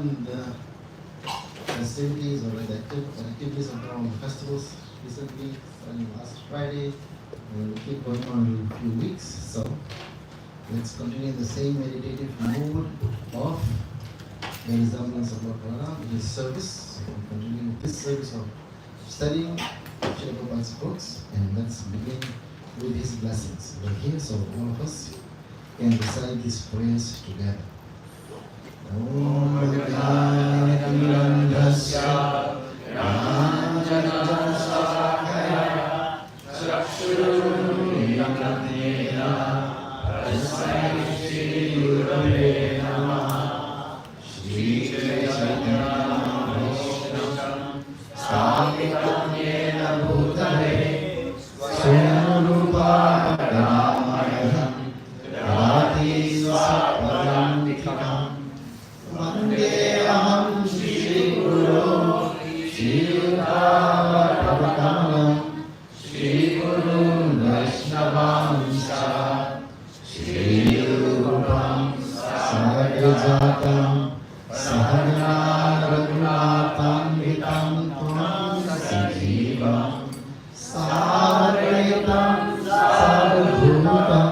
begun the festivities or the activities around festivals recently, starting last Friday, and we'll keep going on in a few weeks. So let's continue the same meditative mood of the resemblance of Lord Prana, which is service. So we'll continue with this service of studying Srila Prabhupada's books, and let's begin with his blessings. We're here, so all of us can recite these prayers together. Om Jnana-Timirandhasya Jnana-Salakaya Chakshurumilitanena Tasmai Shri-Gurave Namaha Shri Chaitanya Vaishnavam Sthapitam Yena Bhutale Swarupa Ramayam Radhi Swapadantikam Vandeham Shri Guru Shri Prabhakamanam Shri Guru Vaishnavamsa Shri Rupam Sagajatam Sahagana Raghunatham Tvang Sajivam Savaraitam Sarvabhutam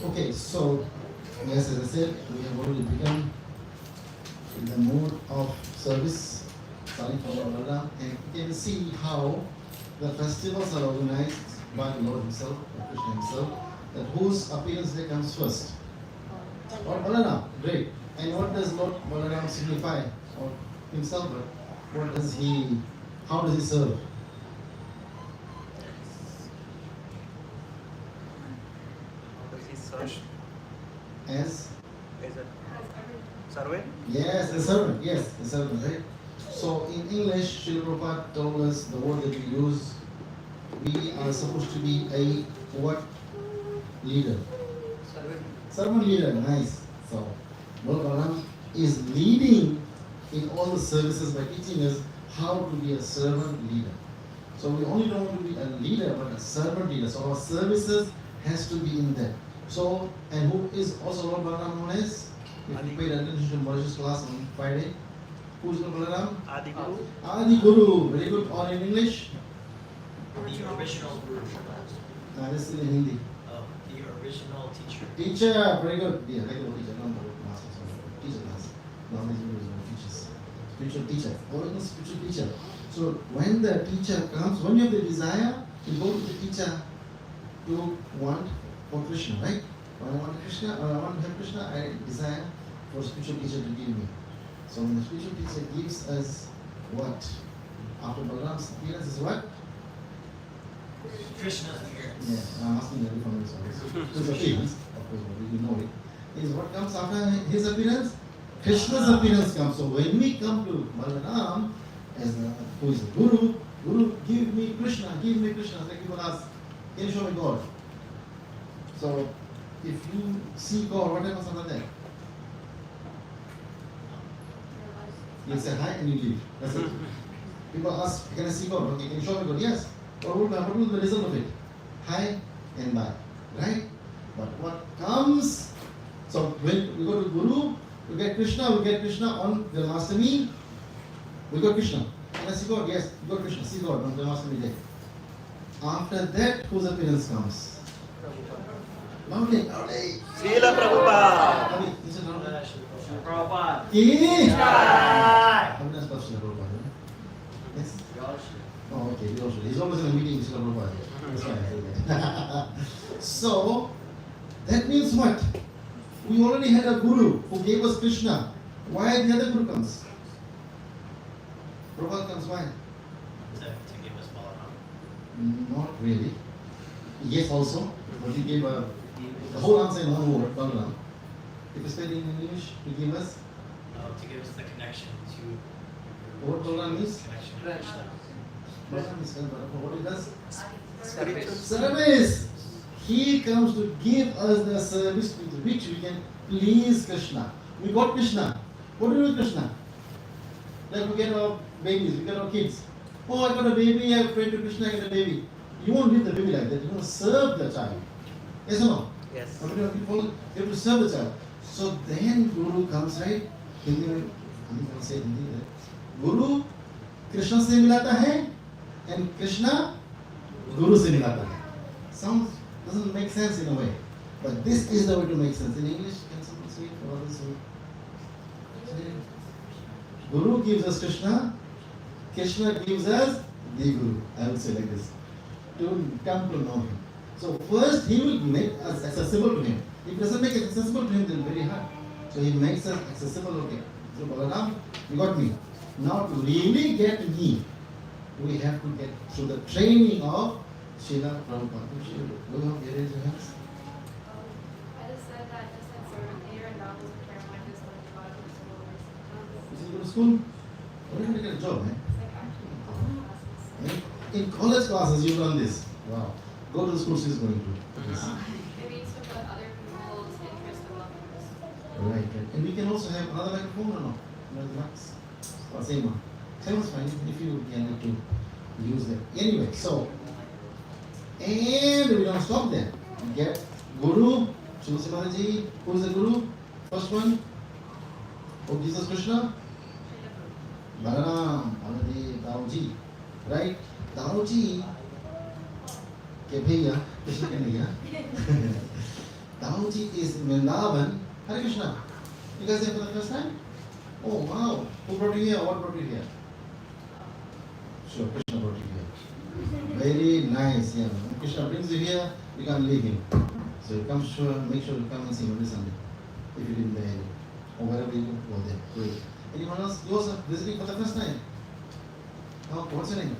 Okay, so yes, as I said, we have already begun in the mood of service, starting from Radha, and you can see how the festivals are organized by the Lord Himself, Krishna Himself, that whose appearance day comes first. Lord Balaram, great. And what does Lord Balaram signify? Or himself, but what does he, how does he serve? As a servant? Yes, the servant. Yes, the servant, right? So in English, Srila Prabhupada told us the word that we use, we are supposed to be a what? Leader. Servant leader, nice. So Lord Balaram is leading in all the services by teaching us how to be a servant leader. So we only don't want to be a leader, but a servant leader. So our services has to be in there. So, and who is also Lord Balaram known as? If you paid attention to Mauritius class on Friday, who is Lord Balaram? Adi Guru. Adi Guru, very good. Or in English? The original Guru. This is in Hindi. The original teacher. Teacher, very good. Yeah, regular teacher, not the master. Teacher class. Normally Guru is no teachers. Spiritual teacher. Original spiritual teacher. So when the teacher comes, when you have the desire, you go to the teacher to want for Krishna, right? When I want Krishna, when I want to have Krishna, I desire for spiritual teacher to give me. So when the spiritual teacher gives us what? After Balaram's appearance is what? Krishna's appearance. Yeah, I'm asking every from his appearance, of course, but you know it. Is what comes after his appearance? Krishna's appearance comes. So when we come to Balaram, as who is the Guru, Guru, give me Krishna, give me Krishna. It's like people ask, can you show me God? So if you see God, what happens after that? You say hi and you leave. That's it. People ask, can I see God? Okay, can you show me God? Yes. What will be the result of it? Hi and bye. Right? But what comes? So when we go to Guru, we get Krishna on Janmashtami. We got Krishna. Can I see God? Yes, we got Krishna. See God on Janmashtami day. After that, whose appearance comes? Lovely. Srila Prabhupada. Lovely. Listen, lovely. Prabhupada. How many spots Srila Prabhupada? Yes? Oh, okay. We all should. He's always in a meeting with Srila Prabhupada. That's why I say that. So, that means what? We already had a Guru who gave us Krishna. Why the other Guru comes? Prabhupada comes why? To give us Balaram. Not really. Yes, also. But he gave the whole answer in one word, Balaram. If you say it in English, to give us To give us the connection to what Balaram is? connection to Krishna. Balaram is what he does? Spiritual. Service. He comes to give us the service with which we can please Krishna. We got Krishna. What do we do with Krishna? Like we get our babies, we get our kids. Oh, I got a baby, I prayed to Krishna, I get a baby. You won't leave the baby like that. You want to serve the child. Yes or no? Yes. You have to serve the child. So then Guru comes, right? Hindi में हम say Hindi है. Guru Krishna से मिलाता है and Krishna Guru से मिलाता है. Sounds doesn't make sense in a way, but this is the way to make sense. In English, can someone say it or others say it? Guru gives us Krishna, Krishna gives us the Guru. I would say like this to come to know him. So first he will make us accessible to him. If he doesn't make it accessible to him, then very hard. So he makes us accessible. Okay. So Balaram, you got me. Now to really get me, we have to get through the training of Srila Prabhupada. Go on, raise your hands. I just said that just said servant here and that was a prayer my just like God was so Did you go to school? Where did you get a job, man? It's like actually classes. In college classes, you learn this. Wow. Go to the school she's going to. Yes. Maybe it's to put other people's interest above yours. Right, right. And we can also have another microphone or no? No, the mics. Or same one. Same one's fine if you can need to use them. Anyway, so, and we don't stop there. We get Guru, Shri Mataji. Who is the Guru? First one? Oh, Jesus Krishna? Balaram, Baladev, Daoji. Right? Daoji, के भैया कृष्ण के भैया Daoji is in Vrindavan. Hare Krishna. You guys here for the first time? Oh wow. Who brought you here? What brought you here? Sure, Krishna brought you here. Very nice. Yeah. When Krishna brings you here, you can't leave him. So you come sure, make sure you come and see him every Sunday. If you live in the area. Or wherever you go there. Great. Anyone else? You also visiting for the first time? Oh, what's your name?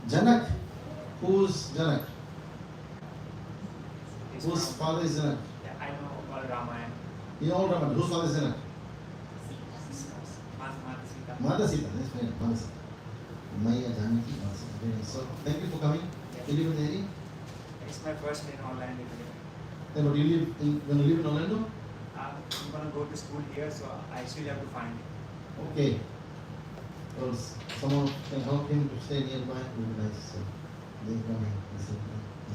Janak. Who's Janak? Whose father is Janak? Yeah, I know about Ramayana. You know Raman. Whose father is Janak? Sita. Mata Sita. That's very nice. Mata Sita. Maya Janaki. Mata Sita. Very nice. So thank you for coming. You live in the area? It's my first day in Orlando today. Then what do you live in? When you live in Orlando? I'm gonna go to school here, so I still have to find it. Okay. Well, someone can help him to stay nearby. It would be nice. So they come here.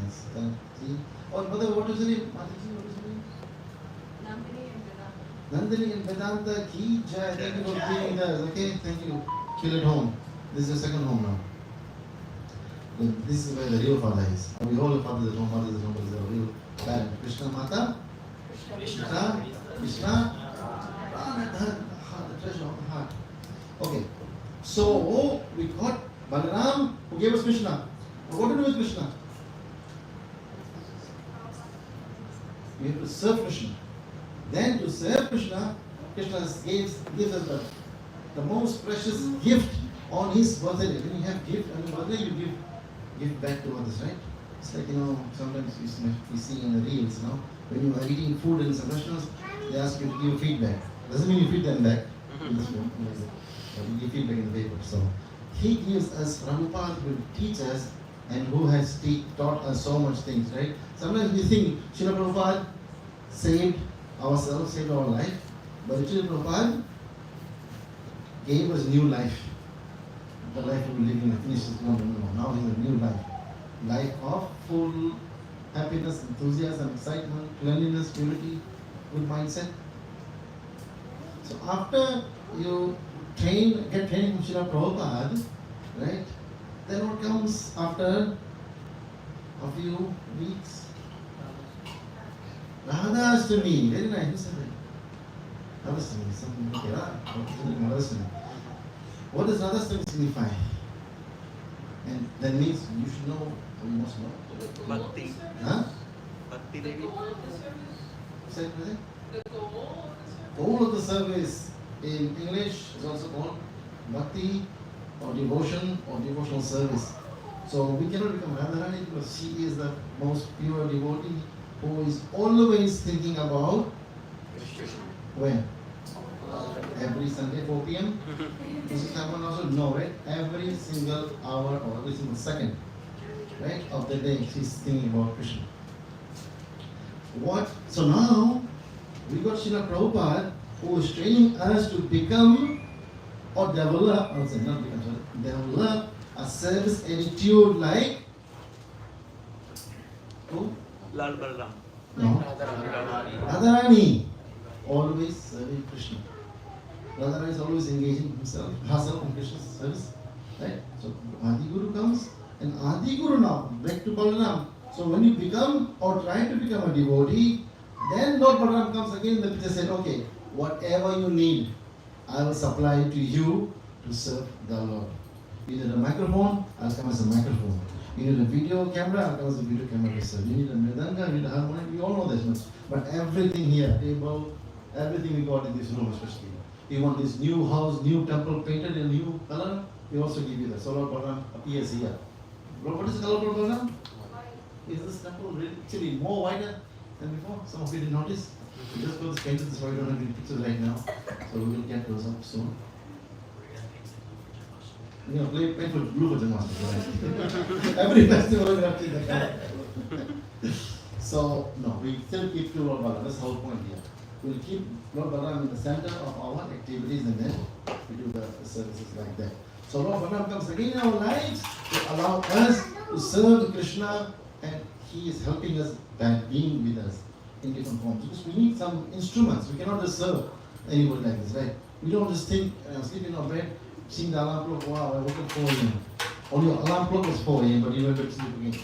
Nice. See. Oh, brother, what is your name? Mataji, what is your name? Nandini and Vedanta. Nandini and Vedanta ki jai. Thank you for being us. Okay, thank you. Feel at home. This is your second home now. Look, this is where the real father is. We all have fathers at home, mothers at home, but this is the real parent. Krishna Mata, Krishna, Prana, the treasure of the heart. Okay, so we got Balaram who gave us Krishna. What to do with Krishna? to serve Krishna. Then to serve Krishna, Krishna gives us the most precious gift on his birthday. When you have gift on your birthday, you give back to others, right? It's like, sometimes we see in the reels, when you are eating food in some restaurants, they ask you to give feedback. Doesn't mean you feed them back. You give feedback in the paper. So he gives us, Prabhupada will teach us, and who has taught us so much things, right? Sometimes we think Srila Prabhupada saved ourselves, saved our life, but Srila Prabhupada gave us new life. The life we were living, finishes, no. Now he has a new life. Life of full happiness, enthusiasm, excitement, cleanliness, purity, good mindset. So after you get training from Srila Prabhupada, right? Then what comes after a few weeks? Radhastami. Very nice. Who said that? Radhastami. Something okay, Radhastami. What does Radhastami signify? And that means you should know, or you must know. Bhakti. Huh? Bhakti Devi. Say it, the goal of the service in English is also called bhakti or devotion or devotional service. So we cannot become Radharani because she is the most pure devotee who is always thinking about when? Every Sunday 4 p.m. This is someone also no, right? Every single hour or every single second, right, of the day she's thinking about Krishna. So now we got Srila Prabhupada who is training us to become or develop, develop a service attitude like who? Lal Balaram. No. Radharani. Always serving Krishna. Radharani is always engaging herself in Krishna's service. Right? So Adi Guru comes and Adi Guru now, back to Balaram. So when you become or try to become a devotee, then Lord Balaram comes again. The picture said, okay, whatever you need, I will supply to you to serve the Lord. You need a microphone, I'll come as a microphone. You need a video camera, I'll come as a video camera to serve. You need a mridanga, you need a harmonium, we all know this much. But everything here, table, everything we got in this room especially. You want this new house, new temple painted in new color, we also give you that. So Lord Balaram appears here. What is the color of Lord Balaram? Is this temple really actually more wider than before? Some of you didn't notice. We just got this painted, that's why we don't have any pictures right now. So we will get those up soon. Paint for blue for Janmashtami. Every festival we have to do that. So, no, we still keep to Lord Balaram. That's the whole point here. We'll keep Lord Balaram in the center of our activities and then we do the services like that. So Lord Balaram comes again in our lives to allow us to serve Krishna, and He is helping us by being with us in different forms. Because we need some instruments. We cannot just serve anybody like this, right? We don't just think, sleep in our bed, seeing the alarm clock, wow, I woke at 4 a.m. Or your alarm clock was 4 a.m., but you went to sleep again.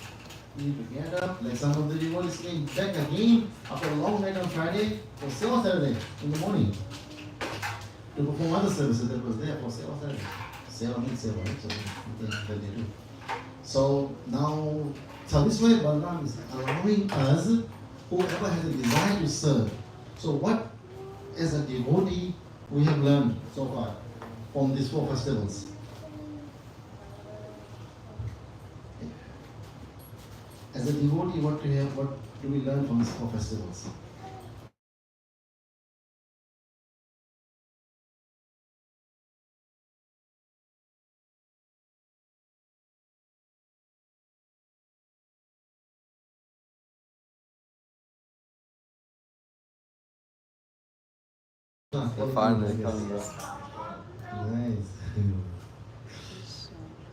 You need to get up, like some of the devotees came back again after a long night on Friday for Seva Saturday in the morning to perform other services that was there for Seva Saturday. Seva means Seva, right? So that they do. So now, so this way Balaram is allowing us, whoever has a desire to serve. So what, as a devotee, we have learned so far from these 4 festivals? As a devotee, what do we learn from these 4 festivals? Finally coming up. Nice.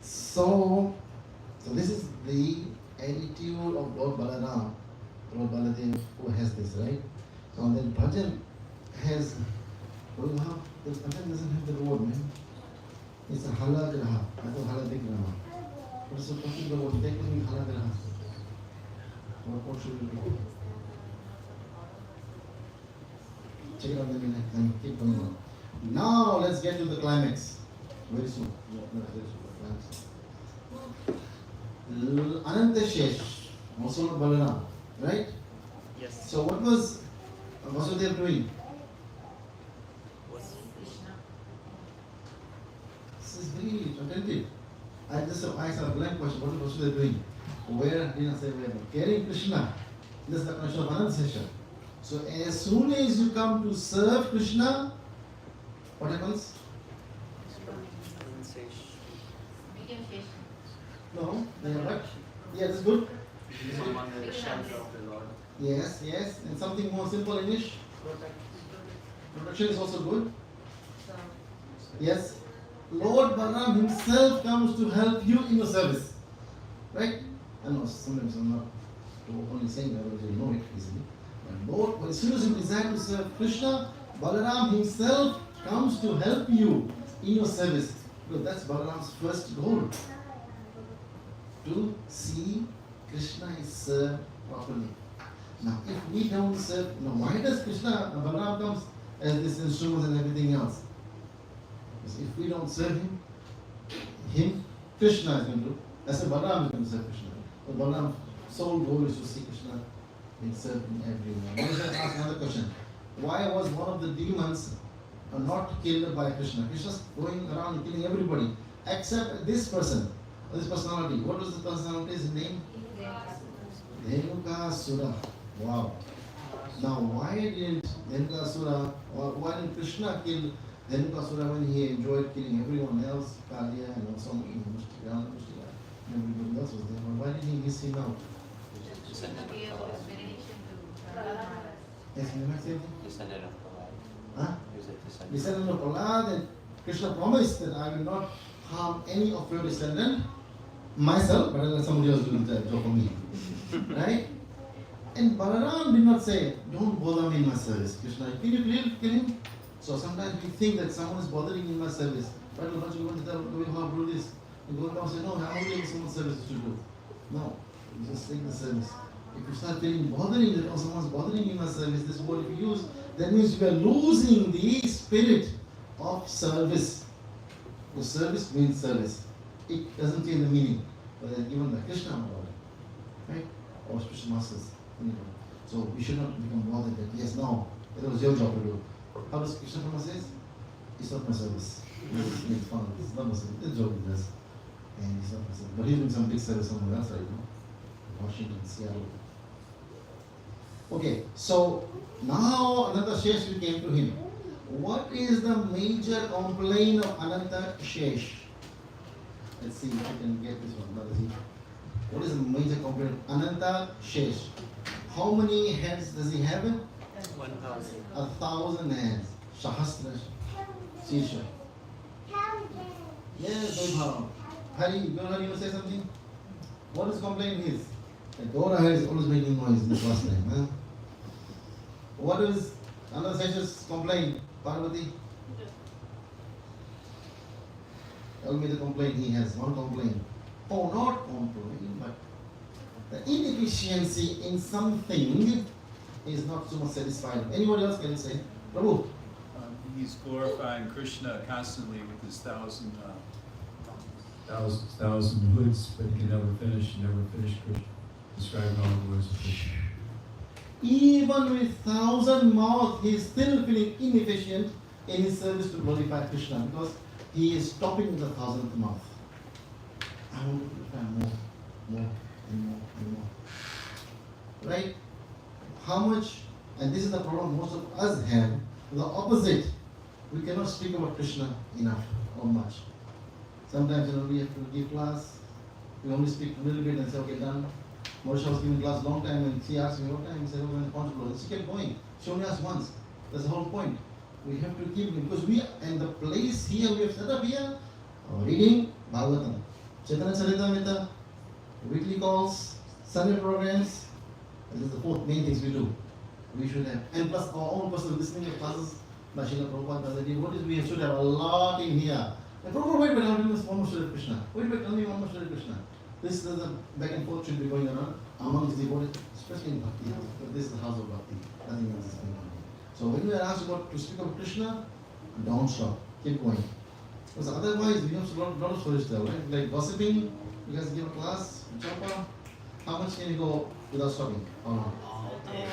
So this is the attitude of Lord Balaram, Lord Baladev, who has this, right? So then bhajan has, the bhajan doesn't have the word, man. It's a halagraha, I thought haladigraha. What is the particular word? Take with me halagraha. What should we do? Check it out and keep going on. Now let's get to the climax. Very soon. Ananta Shesh, also Lord Balaram, right? Yes. So what was What's what they are doing? Was This is very attentive. I just asked a blank question. What should they doing? Where? Didn't say where. But caring Krishna. This is the connection of another session. So as soon as you come to serve Krishna, what happens? No, they are what? Yeah, that's good. Become under the shelter of the Lord. Yes, yes. And something more simple English. Protection is also good. Yes. Lord Balaram himself comes to help you in your service. Right? I know sometimes I'm not only saying that, but you know it easily. But Lord, as soon as you desire to serve Krishna, Balaram himself comes to help you in your service. Because that's Balaram's first goal. To see Krishna is served properly. Now, if we don't serve, why does Balaram comes as this instrument and everything else? Because if we don't serve him, Krishna is going to. That's why Balaram is going to serve Krishna. But Balaram's sole goal is to see Krishna being served in everyone. Now, let's ask another question. Why was one of the demons not killed by Krishna? Krishna's going around and killing everybody except this person, this personality. What was the personality's name? Dhenukasura. Wow. Now, why didn't Dhenukasura, or why didn't Krishna kill Dhenukasura when he enjoyed killing everyone else, Kaliya and also Mushtika, and everybody else was there? But why did he miss him out? Yes, can you might say anything? Descendant of Prahlad. Huh? He was a descendant. Descendant of Prahlad, and Krishna promised that I will not harm any of your descendant, myself, but I'll let somebody else do that job for me. Right? And Balaram did not say, don't bother me in my service. Krishna, can you kill him? So sometimes we think that someone is bothering in my service. But a bunch of people tell, do how to do this? And go down and say, no, I'm only someone's service to do. No, you just take the service. If you start feeling bothering that, oh, someone's bothering me in my service, this word if you use, that means you are losing the spirit of service. The service means service. It doesn't change the meaning, but they're given by Krishna about it. Right? Or spiritual masters. So we should not become bothered that, yes, no, it was your job to do. How does Krishna Prabhupada says? It's not my service. It's fun. It's not my service. It's a job he does. And it's not my service. But he's doing some big service somewhere else right now. Washington, Seattle. Okay, so now Ananta Shesh we came to him. What is the major complaint of Ananta Shesh? Let's see if I can get this one. What is the major complaint of Ananta Shesh? How many heads does he have? 1,000. 1,000 hands. Sahasra Shisha. Yes, Dvaipayana. Hari, you want to say something? What his complaint is? That Gaura head is always making noise in the first time. Huh? What is Ananta Shesh's complaint? Parvati? Tell me the complaint he has. One complaint. Oh, not complaint, but the inefficiency in something is not so much satisfied. Anybody else can say? Prabhu? He's glorifying Krishna constantly with his thousand hoods, but he can never finish Krishna, describing all the words of Krishna. Even with 1,000 mouths, he is still feeling inefficient in his service to glorify Krishna because he is stopping with the 1,000th mouth. I want to glorify more and more. Right? How much, and this is the problem most of us have, the opposite. We cannot speak about Krishna enough or much. Sometimes we have to give class, we only speak a little bit and say, okay, done. Marisha was giving class long time and she asked me what time, he said, oh, I'm responsible. And she kept going. She only asked once. That's the whole point. We have to keep going because we, and the place here we have set up here, reading Bhagavatam, Chaitanya Charitamrita, weekly calls, Sunday programs. This is the fourth main things we do. We should have, and plus our own personal listening of classes by Srila Prabhupada. What is we should have a lot in here. And Prabhupada, wait, I'll do this one more Shri Krishna. Wait, tell me one more Shri Krishna. This is the back and forth should be going on among the devotees, especially in Bhakti. But this is the house of Bhakti. Nothing else is going on. So when we are asked about to speak of Krishna, don't stop. Keep going. Because otherwise we have a lot of stories to tell, right? Like gossiping, you guys give a class, chopper. How much can you go without stopping? Or not? All day.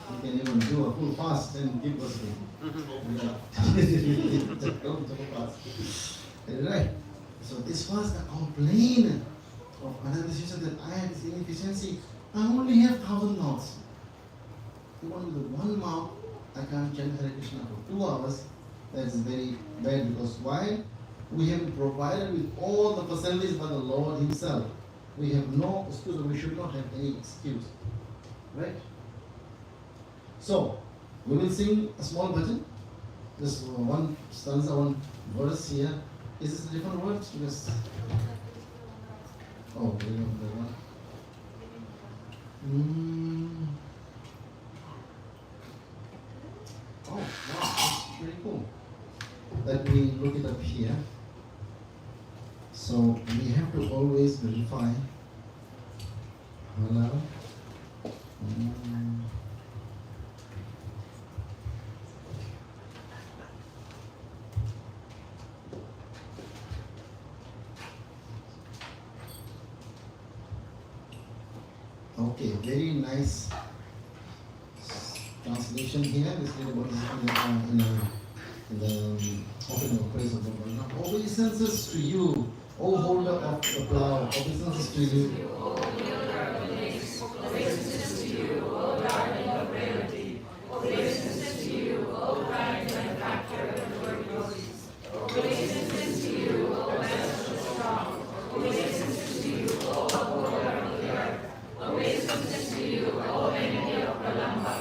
You can even do a full fast and keep worshiping. Yeah. Don't fast. Right. So this was the complaint of another sister that I had this inefficiency. I only have 1,000 mouths. Even with one mouth, I can't chant Hare Krishna for 2 hours. That's very bad because why? We have been provided with all the facilities by the Lord Himself. We have no excuse, we should not have any excuse. Right? So, we will sing a small bhajan. Just one stanza, one verse here. Is this a different word? Because, oh, we know the one. Oh, wow, that's pretty cool. Let me look it up here. So we have to always verify. Hello. Okay, very nice translation here. This is what is in the offering of praise of the Lord. Now, obeisances to you, O holder of the plough. Obeisances to you. Obeisances to you, O darling of reality. Obeisances to you, O kind benefactor of the Lord Yogis. Obeisances to you, O master strong. Obeisances to you, O upholder of the earth. Obeisances to you, O enemy of Pralamba.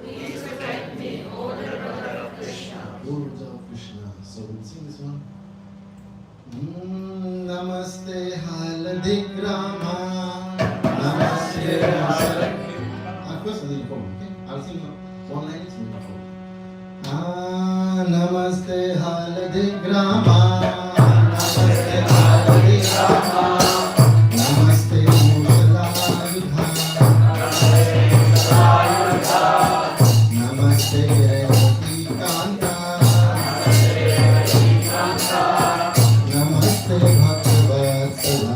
Please protect me, older brother of Krishna. Older of Krishna. So we'll sing this one. Namaste Haladigrama. Namaste Haladigrama. First and then you follow, okay? I'll sing one line, it's not follow. Namaste Haladigrama. Namaste Haladigrama. Namaste Mushalayudha. Namaste Revati Kanta. Namaste Bhakti-vatsala.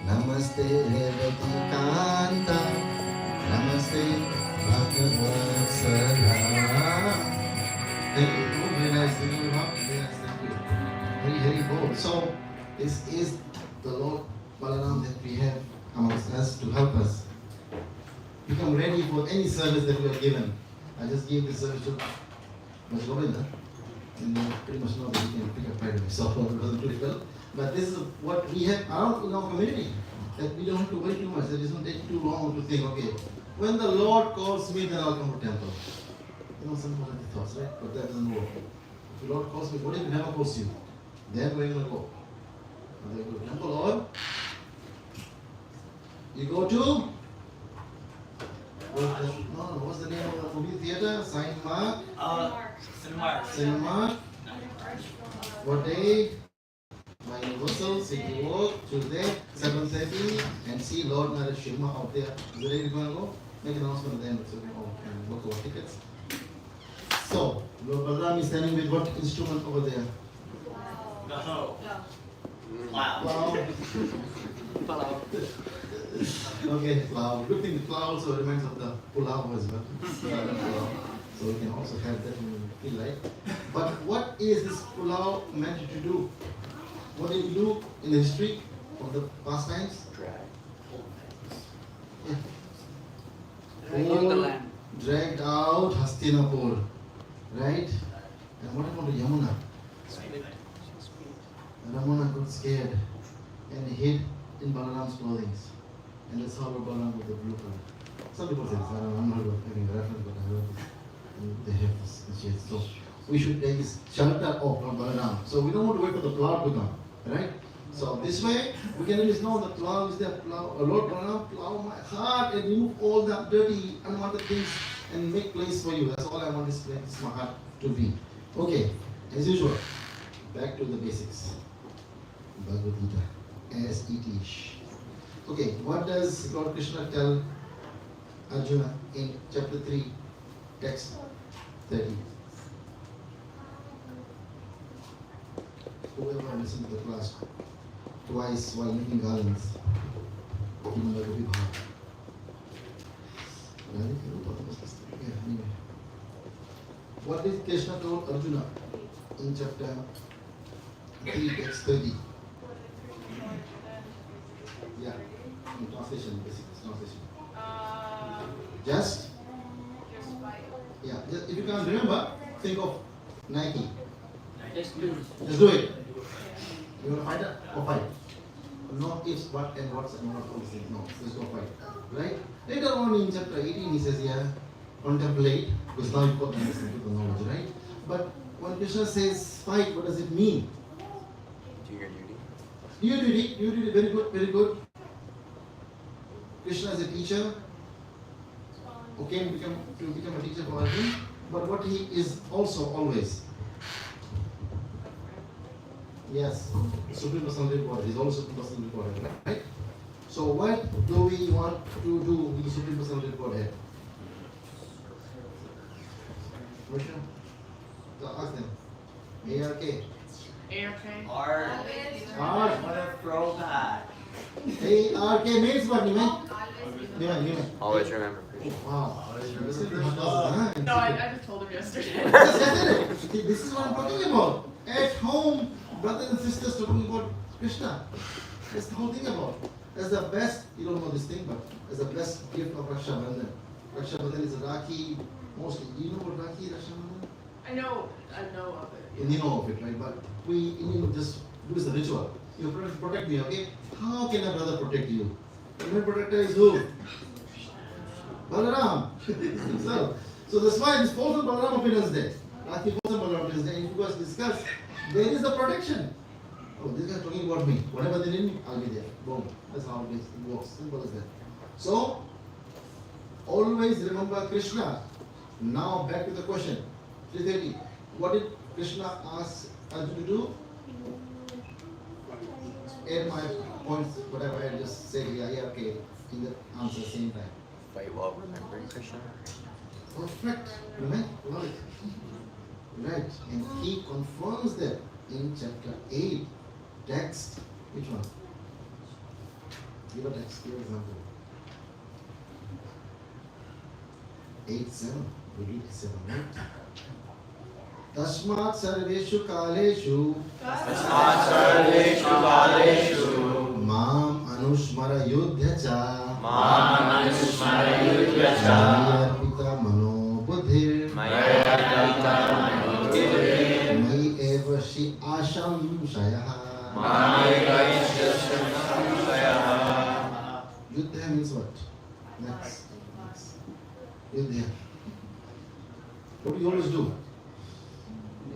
Namaste Revati Kanta. Namaste Bhagavatsala. Thank you. Very nice. Thank you. Very nice. Thank you. Very, very bold. So, this is the Lord Balaram that we have amongst us to help us become ready for any service that we are given. I just gave this service to Mr. Govinda, and you pretty much know that he can pick up right away. So it wasn't critical. But this is what we have around in our community. That we don't have to wait too much. That it doesn't take too long to think, okay, when the Lord calls me, then I'll come to temple. You know, some people have the thoughts, right? But that doesn't work. If the Lord calls me, what if He never calls you? Then where are you going to go? Are you going to temple or you go to what's the name of the movie theater? Cinemark? Cinemark. What day? My Universal, City Walk, Tuesday, 7:30, and see Lord Narashima out there. Is that where you're going to go? Make an announcement then so we all can book our tickets. So, Lord Balaram is standing with what instrument over there? Plow. Okay, plow. Good thing the plow also reminds of the pulao as well. So we can also have that when we feel like. But what is this pulao meant to do? What did it do in the history of the past times? Dragged out Hastinapur, right? And what about Yamuna? Ramana got scared and hid in Balaram's clothing. And that's how Balaram got the blue color. Some people say this, I'm not having a reference, but I heard this. And they have this shade. So we should take this shelter off from Balaram. So we don't want to wait for the plow to come, right? So this way, we can at least know the plow is there. Lord Balaram, plow my heart and remove all the dirty, unwanted things and make place for you. That's all I want this place, my heart to be. Okay, as usual, back to the basics. Bhagavad Gita, as it is. Okay, what does Lord Krishna tell Arjuna in chapter 3, text 30? Whoever listened to the class twice while making garlands, even like a big heart. Yeah, anyway. What did Krishna told Arjuna in chapter 3, text 30? Yeah, in translation, basic translation. Just fight. yeah, just, if you can't remember, think of Nike. Just do. Just do it. You want to fight it or fight? Not ifs, what and what's and what all these things. No, just go fight. Right? Later on in chapter 18, he says, yeah, contemplate, because now you've got to understand the knowledge, right? But when Krishna says fight, what does it mean? Do your duty. You did it, very good, very good. Krishna is a teacher who came to become a teacher for Arjuna, but what he is also always. Yes, Supreme Personality of God is also Supreme Personality of Godhead, right? So what do we want to do with the Supreme Personality of Godhead? Question? So ask them. ARK. Mother throwback. ARK means what? Nime? Always remember. Wow. No, I just told him yesterday. This is what I'm talking about. At home, brothers and sisters talking about Krishna. That's the whole thing about. That's the best, you don't know this thing, but that's the best gift of Raksha Bandhan. Raksha Bandhan is a Rakhi, mostly. You know what Rakhi, Raksha Bandhan? I know of it. You know of it, right? But we just do this ritual. You protect me, okay? How can a brother protect you? The main protector is who? Balaram himself. So that's why this falls on Balaram appearance day. Rakhi falls on Balaram appearance day. And if you guys discuss, there is the protection. Oh, this guy is talking about me. Whatever they need me, I'll be there. Boom. That's how it works. Simple as that. So, always remember Krishna. Now back to the question. 330. What did Krishna ask Arjuna to do? Add my points, whatever I just said here, yeah, okay, in the answer same time. Fight while remembering Krishna. Perfect. Right? Love it. Right. And he confirms that in chapter 8, text, which one? Give a text, give an example. 8-7. We read 7, right? Tasmat sarveshu kaleshu Tasmat sarveshu kaleshu mam anushmara yudhya cha mam anushmara yudhya cha pita mano buddhir maya pita mano buddhir mai eva shi asham shayaha. maya shasham Yudhya means what? Next. Yudhya. What do you always do?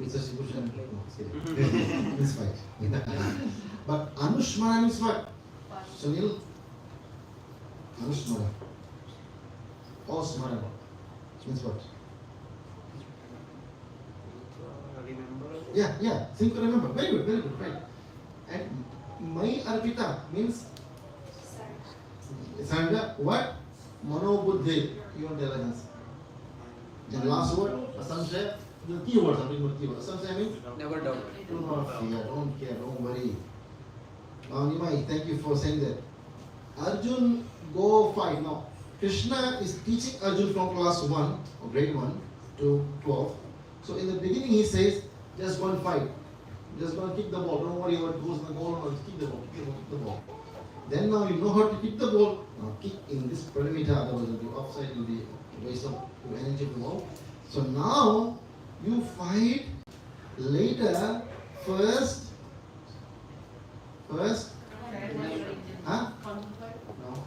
It's a situation. Means fight. But Anushmara means what? Sunil? Anushmara. Or Smara. Means what? Remember? Yeah. Think to remember. Very good, right. And Mai Arpita means Sangha, what? Mano Buddhi, your intelligence. And last word, Asamshay, the keyword, something more keyword. Asamshay means Never doubt. do not fear, don't care, don't worry. Now, Nimai, thank you for saying that. Arjun, go fight. Now, Krishna is teaching Arjun from class 1, or grade 1 to 12. So, in the beginning, he says, just go and fight. Just go and kick the ball. Don't worry what goes in the goal, or kick the ball, kick the ball. Then now you know how to kick the ball. Now kick in this perimeter, otherwise it will be offside, it will be waste of energy of the ball. So now you fight later, first, huh? No.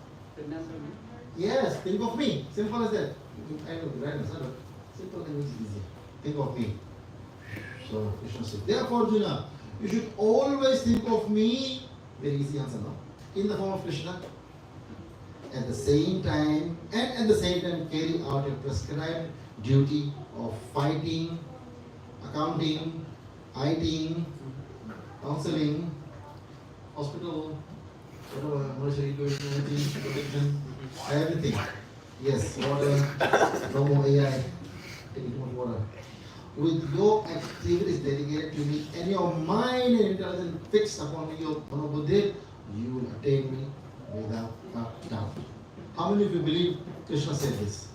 Yes, think of me. Simple as that. I know the right answer, but simple and easy. Think of me. So Krishna said, therefore Arjuna, you should always think of me. Very easy answer now. In the form of Krishna. At the same time, carry out your prescribed duty of fighting, accounting, eating, counseling, hospital, whatever, monetary protection, everything. Yes, water, no more AI, taking too much water. With your activities dedicated to me and your mind and intelligence fixed upon me, your manobuddhi, you will attain me without a doubt. How many of you believe Krishna said this?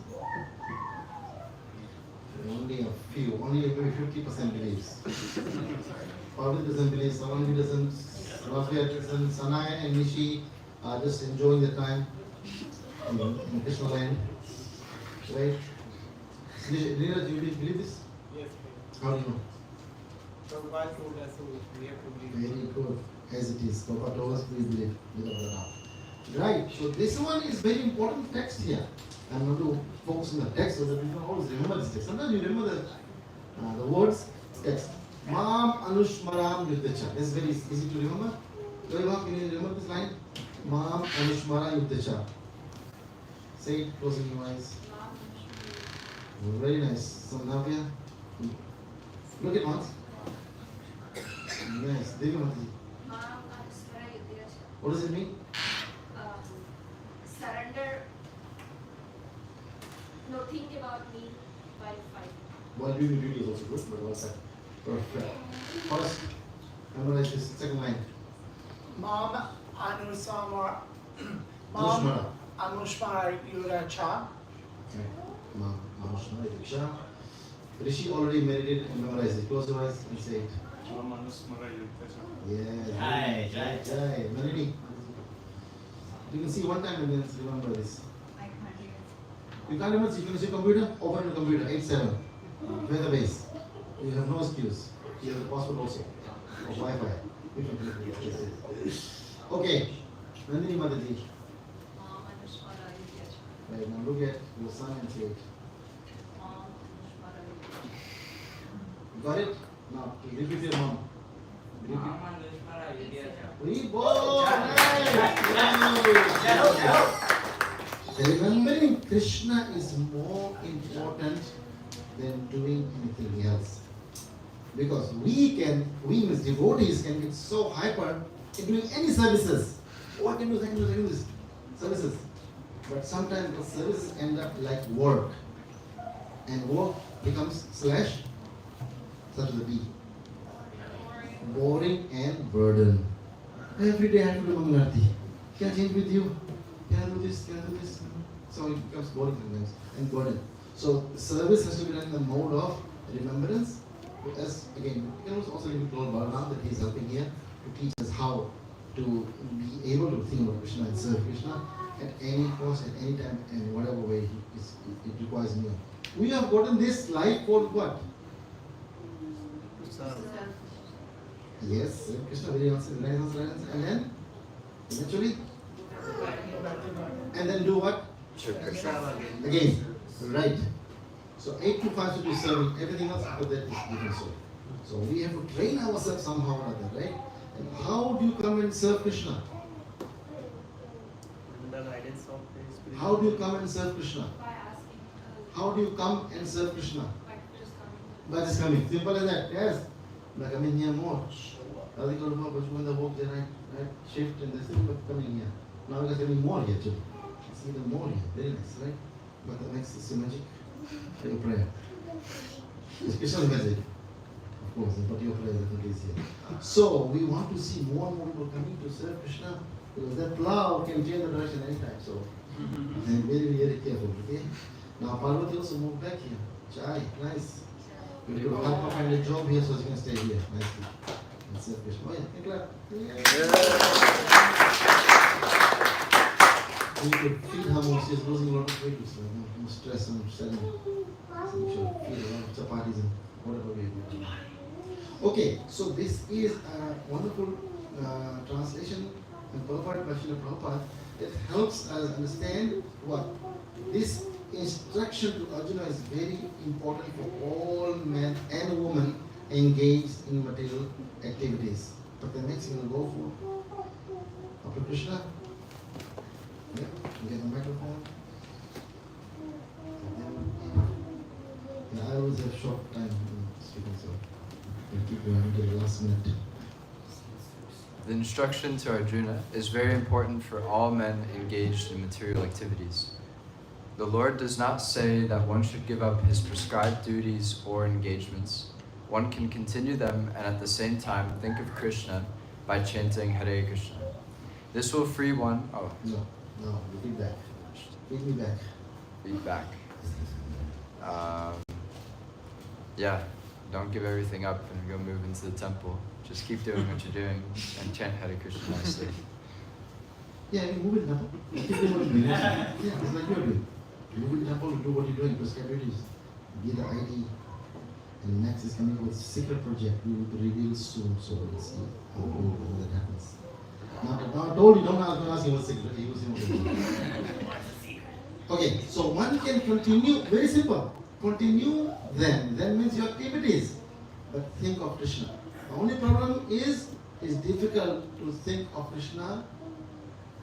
Only a few, only maybe 50% believes. Pavli doesn't believe, Savangi doesn't, Rafia doesn't, Sanaya and Nishi are just enjoying the time in Krishna land. Right? Leela, do you believe this? Yes. How do you know? Prabhupada told us, so we have to believe. Very good. As it is. Prabhupada told us, we believe without a doubt. Right. So this one is very important text here. I'm going to focus on the text so that you can always remember this text. Sometimes you remember the words, text. Mam Anushmaram Yuddhacha. This is very easy to remember. Doiva, can you remember this line? Mam Anushmara Yuddhacha. Say it, closing your eyes. Very nice. So Navya, look at once. Nice. Devi Mataji. What does it mean? Surrender. No, think about me while fighting. While doing the duty is also good, but what's that? Perfect. First, memorize this second line. Mam Anusmara Anushmara. Anushmara Yuracha. Okay. Mam Anushmara Diksha. Rishi already meditated and memorized it. Close your eyes and say it. Yes. Jai, Jai. Jai. Jai. Melody. You can see one time and then remember this. I can't hear. You can't remember, you can use your computer, open your computer, 8-7. Play the bass. You have no excuse. You have the password also. Or Wi-Fi. Okay. Nandini Mataji. Mom, Anushmara Yuddhacha. Right, now look at your son and say it. Mom, Anushmara Yuddhacha. You got it? Now, repeat your mom. Repeat. We remembering Krishna is more important than doing anything else. Because we as devotees can get so hyper in doing any services. Oh, I can do this. Services. But sometimes the services end up like work. And work becomes slash, such as the B. Boring and burden. Every day I have to do Mangalarti. Can I change with you? Can I do this? Can I do this? So it becomes boring sometimes and burden. So the service has to be done in the mode of remembrance. As again, you can also leave it to Balaram that he is helping here to teach us how to be able to think about Krishna and serve Krishna at any cost, at any time, and whatever way it requires me. We have gotten this life called what? Yes, Krishna very nice answer, and then eventually, and then do what? Again, right. So 8 to 5 should be serving, everything else after that is different story. So we have to train ourselves somehow or other, right? And how do you come and serve Krishna? The guidance of the Spirit. How do you come and serve Krishna? By asking. How do you come and serve Krishna? By just coming. By just coming. Simple as that, yes. By coming here more. I think when the work then I shift and they still coming here. Now we are coming more here too. See the more here. Very nice, right? But the next is magic. Your prayer. It's Krishna's magic. Of course, but your prayer definitely is here. So we want to see more and more people coming to serve Krishna because that plow can change the direction anytime. So I'm very, very careful, okay? Now Parvati also moved back here. Chai, nice. We're going to help her find a job here so she can stay here nicely. And serve Krishna. Oh yeah, clap. We could feed her more. She's losing a lot of weight. So no stress and selling. So we should feed a lot of chapatis and whatever we do. Okay, so this is a wonderful translation and Prabhupada by Srila Prabhupada that helps us understand what this instruction to Arjuna is very important for all men and women engaged in material activities. But the next thing we'll go for after Krishna. Yeah, you get the microphone. Yeah, I always have short time speaking, so we'll keep going until the last minute. The instruction to Arjuna is very important for all men engaged in material activities. The Lord does not say that one should give up his prescribed duties or engagements. One can continue them and at the same time think of Krishna by chanting Hare Krishna. This will free one. Oh. No, repeat back. Feed me back. Feed back. Yeah, don't give everything up and go move into the temple. Just keep doing what you're doing and chant Hare Krishna nicely. Yeah, you move it now. Keep doing what you're doing. Yeah, it's like you're doing. Move it now to do what you're doing. Prescribe duties. Be the ID. And next is coming with secret project. We will reveal soon, so we'll see how that happens. Now, I told you, don't ask him what's secret. He will see what to do. Okay, so one can continue, very simple. Continue then. Then means your activities. But think of Krishna. The only problem is it's difficult to think of Krishna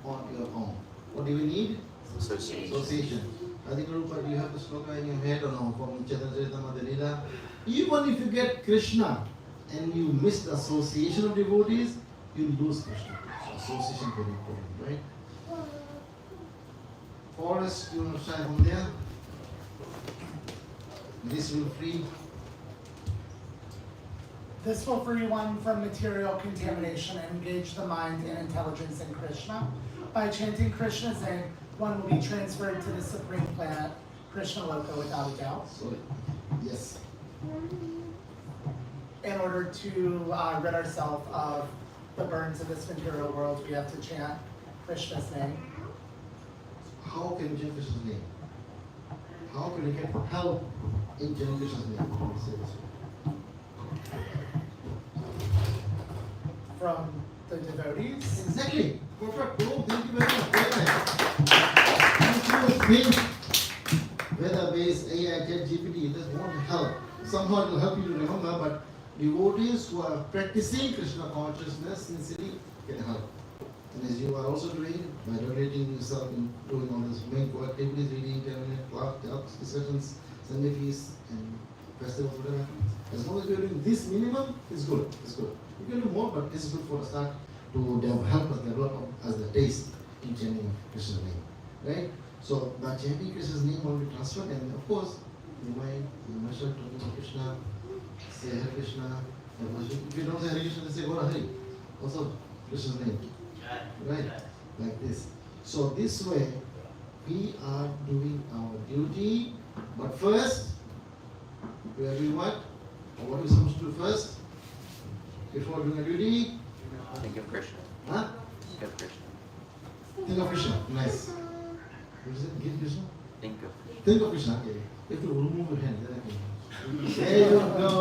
on your own. What do we need? Association. I think Rupa, do you have the sloka in your head or no? From Chaitanya. Even if you get Krishna and you miss the association of devotees, you lose Krishna. So association is very important, right? Forest, you want to try from there? This will free. This will free one from material contamination and engage the mind and intelligence in Krishna. By chanting Krishna's name, one will be transferred to the supreme planet, Krishna Loka, without a doubt. Sorry. Yes. In order to rid ourselves of the burdens of this material world, we have to chant Krishna's name. How can you chant Krishna's name? How can you get help in chanting Krishna's name? Say this. From the devotees. Exactly. Perfect. Oh, thank you very much. Very nice. Weather-based AI, ChatGPT, this won't help. Somehow it will help you to remember, but devotees who are practicing Krishna consciousness sincerely can help. And as you are also doing, by regulating yourself in doing all these main core activities, reading, 10-minute talks, discussions, Sunday feasts, and festivals, whatever. As long as you are doing this minimum, it's good. It's good. You can do more, but this is good for a start to help us develop as the taste in chanting Krishna's name. Right? So by chanting Krishna's name will be transferred, and of course, you might start talking about Krishna, say Hare Krishna. If you don't say Hare Krishna, then say Gora Hari. Also Krishna's name. Right? like this. So this way, we are doing our duty, but first, we are doing what? Or what are we supposed to do first? Before doing a duty? Think of Krishna. Huh? Think of Krishna. Think of Krishna. Nice. What is it? Give Krishna? Think of. Think of Krishna. Okay. You have to remove your hand. Then I can. There you go.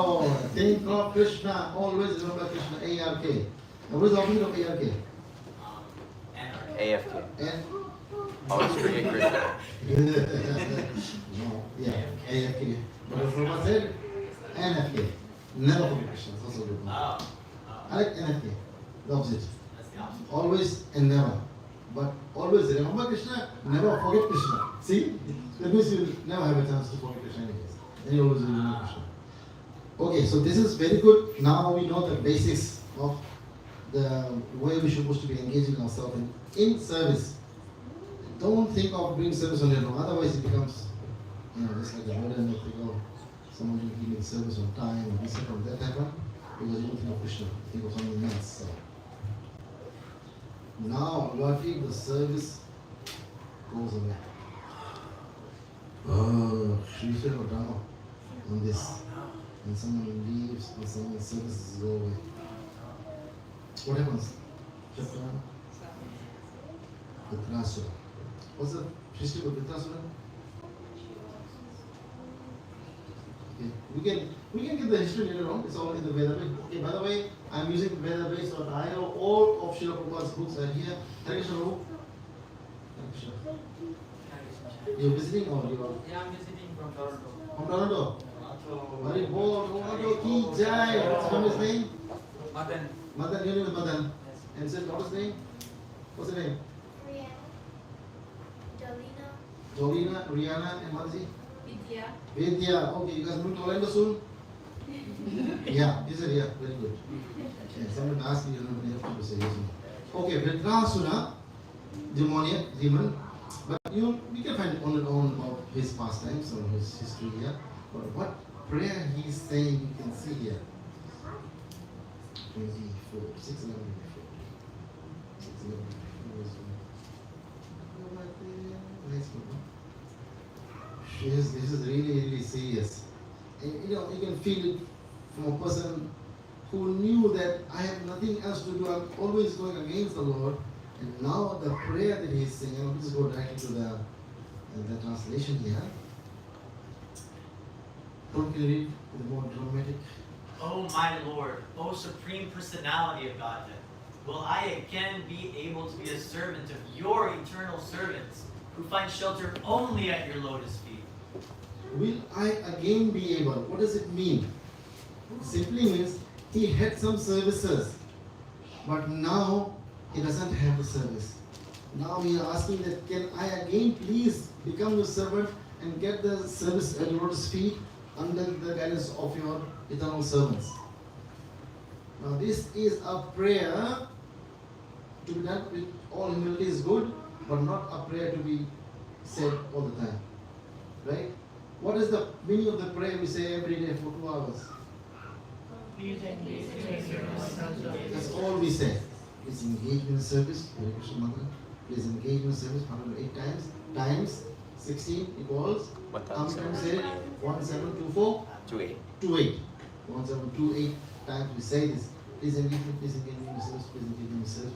Think of Krishna. Always remember Krishna. A-R-K. Now what is the opposite of A-R-K? AFK. And Always forget Krishna. no, yeah, AFK. But if Prabhupada said NFK, never forget Krishna. That's also good. I like NFK, the opposite. Always and never. But always remember Krishna, never forget Krishna. See? That means you never have a chance to forget Krishna anyways. Then you always remember Krishna. Okay, so this is very good. Now we know the basics of the way we're supposed to be engaging ourselves in service. Don't think of doing service on your own, otherwise it becomes, just like a burden. You think, oh, someone didn't give me the service on time, or this or that happen, because you don't think of Krishna, you think of something else. So. Now, what if the service goes away? Oh, Sri Sri Dhamma on this. And someone leaves, or someone's service is over. What happens? Chapter Vitrasura. What's the history of Vitrasura? Okay. We can get the history later on. It's all in the Vedabase. Okay, by the way, I'm using Vedabase.io. All of Srila Prabhupada's books are here. Hare Krishna Prabhu. Hare Krishna. You're visiting or you are? Yeah, I'm visiting from Toronto. From Toronto? Very bold. Toronto Ki Jai. What's the family's name? Madan. Madan, your name is Madan. Yes. And his daughter's name? What's her name? Jolina, Rihanna, and Madzi? Vidya. Vidya. Okay, you guys moving to Orlando soon? Yeah, he said yeah, very good. Yeah, someone asked me, you have to say yes. Okay, Vitrasura, demon. But we can find on and on about his pastimes or his history here. But what prayer he is saying, you can see here. 24, 6, 11, 6, 11, Yes, this is really, really serious. And, you can feel it from a person who knew that I have nothing else to do. I'm always going against the Lord. And now the prayer that he is saying, let's go directly to the translation here. Don't you read the more dramatic? O my Lord, O Supreme Personality of Godhead, will I again be able to be a servant of your eternal servants, who find shelter only at your lotus feet? Will I again be able? What does it mean? It simply means he had some services, but now he doesn't have the service. Now we are asking that, can I again please become your servant and get the service at your lotus feet under the guidance of your eternal servants? Now this is a prayer to be done with all humility is good, but not a prayer to be said all the time. Right? What is the meaning of the prayer we say every day for 2 hours? That's all we say. Please engage in the service. Hare Krishna Mantra. Please engage in the service 108 times. Times 16 equals. How many times say it? 1724? 28. 28. 1728 times we say this. Please engage in the service. Please engage in the service.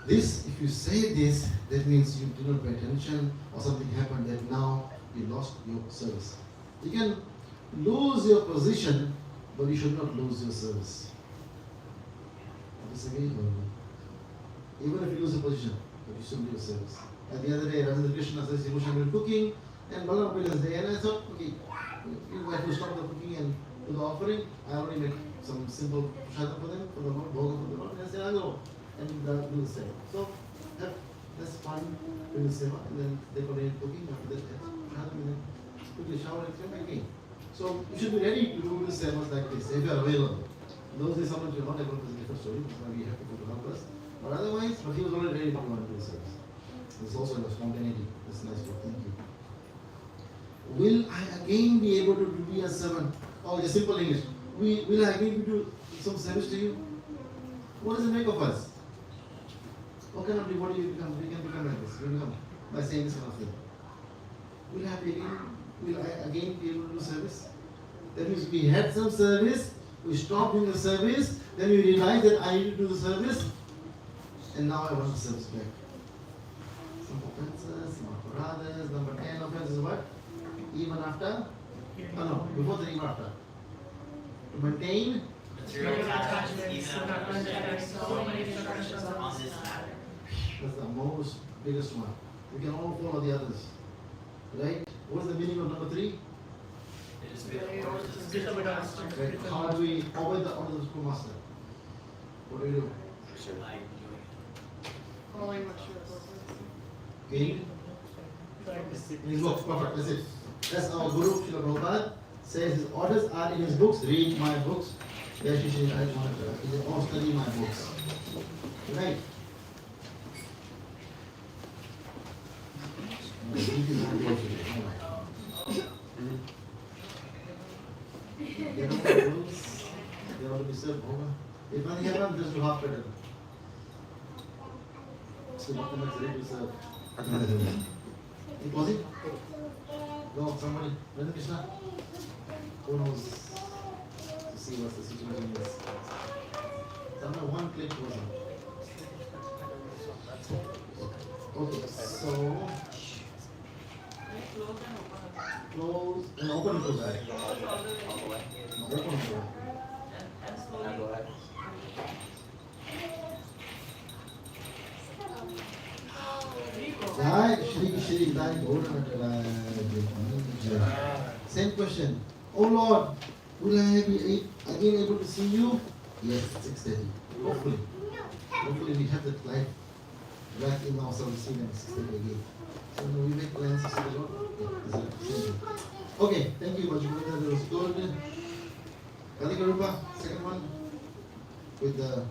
This, if you say this, that means you did not pay attention or something happened that now you lost your service. You can lose your position, but you should not lose your service. Disagree? Even if you lose your position, but you shouldn't lose your service. And the other day, Radha Krishna says, you should be cooking, and Balaram was there, and I thought, okay, you have to stop the cooking and do the offering. I already made some simple prasada for them, for the Lord, bhoga for the Lord, and I said, I'll go and do the same. So that's fun, do the seva, and then they continue cooking after that. And then quickly shower and come again. So you should be ready to do the sevas like this if you are available. Those days sometimes you're not able to, is a different story, that's why we have people to help us. But otherwise, he was already ready to go and do the service. There's also a spontaneity. That's nice for thinking. Will I again be able to be a servant? Oh, just simple English. Will I again be do some service to you? What does it make of us? How can we, what do you become? We can become like this. We become by saying this kind of thing. Will I again be able to do service? That means we had some service, we stopped doing the service, then we realized that I need to do the service, and now I want the service back. Some offenses, some apparatus, number 10 offense is what? Even after? Oh no, before the even after. To maintain Material attachments, even after so many instructions on this matter. that's the most biggest one. We can all follow the others. Right? What's the meaning of number 3? It is good orders of the spiritual master. Right? How do we obey the order of the schoolmaster? What do we do? By doing it. Following what you were In his books, perfect, that's it. That's our Guru, Srila Prabhupada says his orders are in his books. Read my books. Yes, you should all study my books. Right? Get on the rules. They ought to be served over. If nothing happens, just do half credit. So what the next ready to serve? Was it? No, somebody. Radha Krishna? Who knows? To see what the situation is. Somehow one click was on. Okay, so close and open close. Open close. Now go ahead. Jai Shri Shri Dai Gaura. Same question. Oh Lord, will I be again able to see you? Yes, 6:30. Hopefully. Hopefully we have that life back in ourselves, see them 6:30 again. So we make plans to see the Lord. Okay, thank you, Bajupata. That was good. Radhika Rupa, second one, with the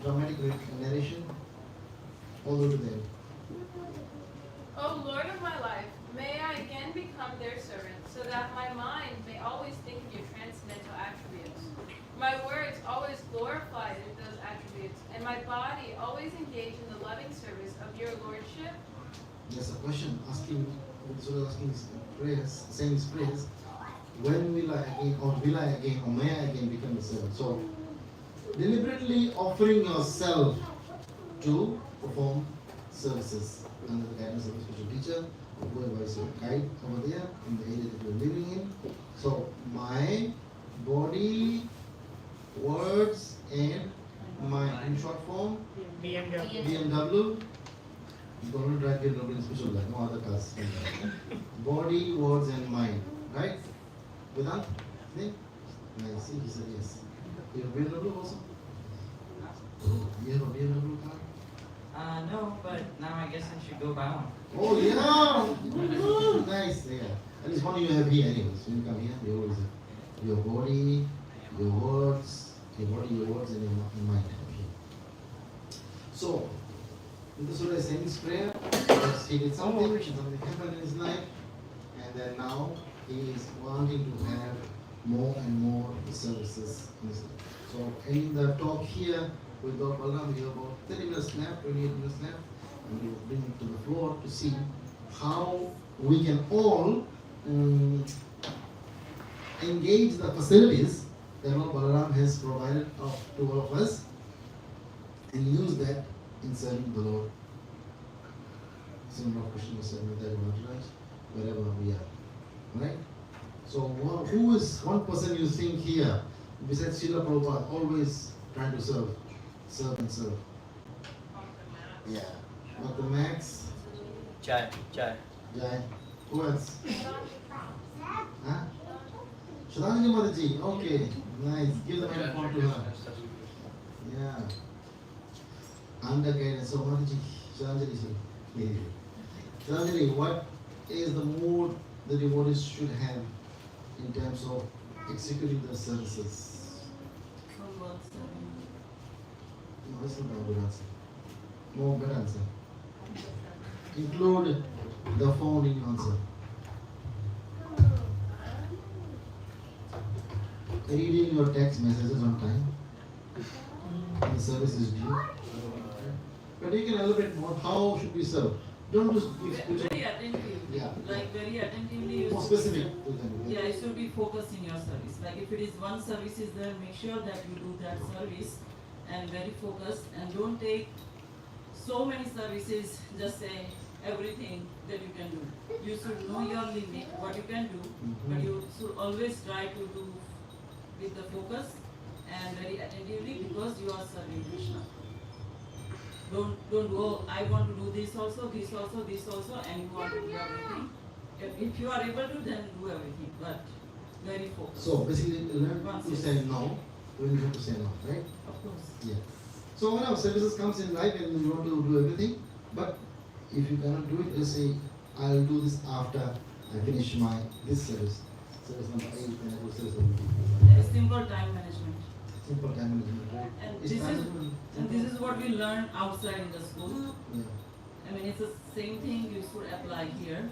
dramatic narration. All the way to the end. O Lord of my life, may I again become their servant, so that my mind may always think of your transcendental attributes. My words always glorify those attributes, and my body always engage in the loving service of your Lordship. There's a question asking, so asking his prayers, saying his prayers, when will I again, or will I again, or may I again become a servant? So, deliberately offering yourself to perform services under the guidance of a special teacher, or whoever is your guide over there in the area that you're living in. So, my body, words, and mind in short form, BMW. Don't drive your in special life, no other cars. Body, words, and mind. Right? Vedant? Name? Nice. See, he said yes. You have BMW also? You have a BMW car? No, but now I guess I should go buy one. Oh, yeah! Nice, yeah. At least one you have here anyways. When you come here, you always have your body, your words, your words, and your mind. Okay. So, the Surah is saying his prayer, because he did something happened in his life, and then now he is wanting to have more and more services in his life. So in the talk here with Dr. Balram, we have about 30 minutes left, 28 minutes left, and we will bring it to the floor to see how we can all engage the facilities that Lord Balaram has provided to all of us and use that in serving the Lord. Similar Krishna was serving that wherever we are. Right? So who is one person you think here, besides Srila Prabhupada, always trying to serve and serve? Yeah. Dr. Max? Jai. Jai. Who else? Huh? Shraddhanjali Mataji. Okay. Nice. Give the microphone to her. Yeah. Under guidance. So Mataji, Shraddhanjali. Shraddhanjali, what is the mood the devotees should have in terms of executing their services? No, that's not a good answer. More better answer. Include the phone in your answer. Reading your text messages on time. The service is due. But you can elaborate more. How should we serve? Don't just give spiritual. Very attentive. Yeah. Like very attentively. You More should- specific to them. Yeah, you should be focused in your service. Like if it is one service is there, make sure that you do that service and very focused and don't take so many services, just say everything that you can do. You should know your limit, what you can do, but you should always try to do with the focus and very attentively because you are serving Krishna. Don't go, I want to do this also, and you want to do everything. If you are able to, then do everything, but very focused. So basically, learn to say no when you have to say no, right? Of course. Yeah. So one of services comes in life and you want to do everything, but if you cannot do it, you say, I'll do this after I finish my this service. Service number 8 and I do service number 2. Simple time management. Simple time management, right? And Is this time is management and this is what we learn outside in the school. Yeah. I mean, it's the same thing you should apply here,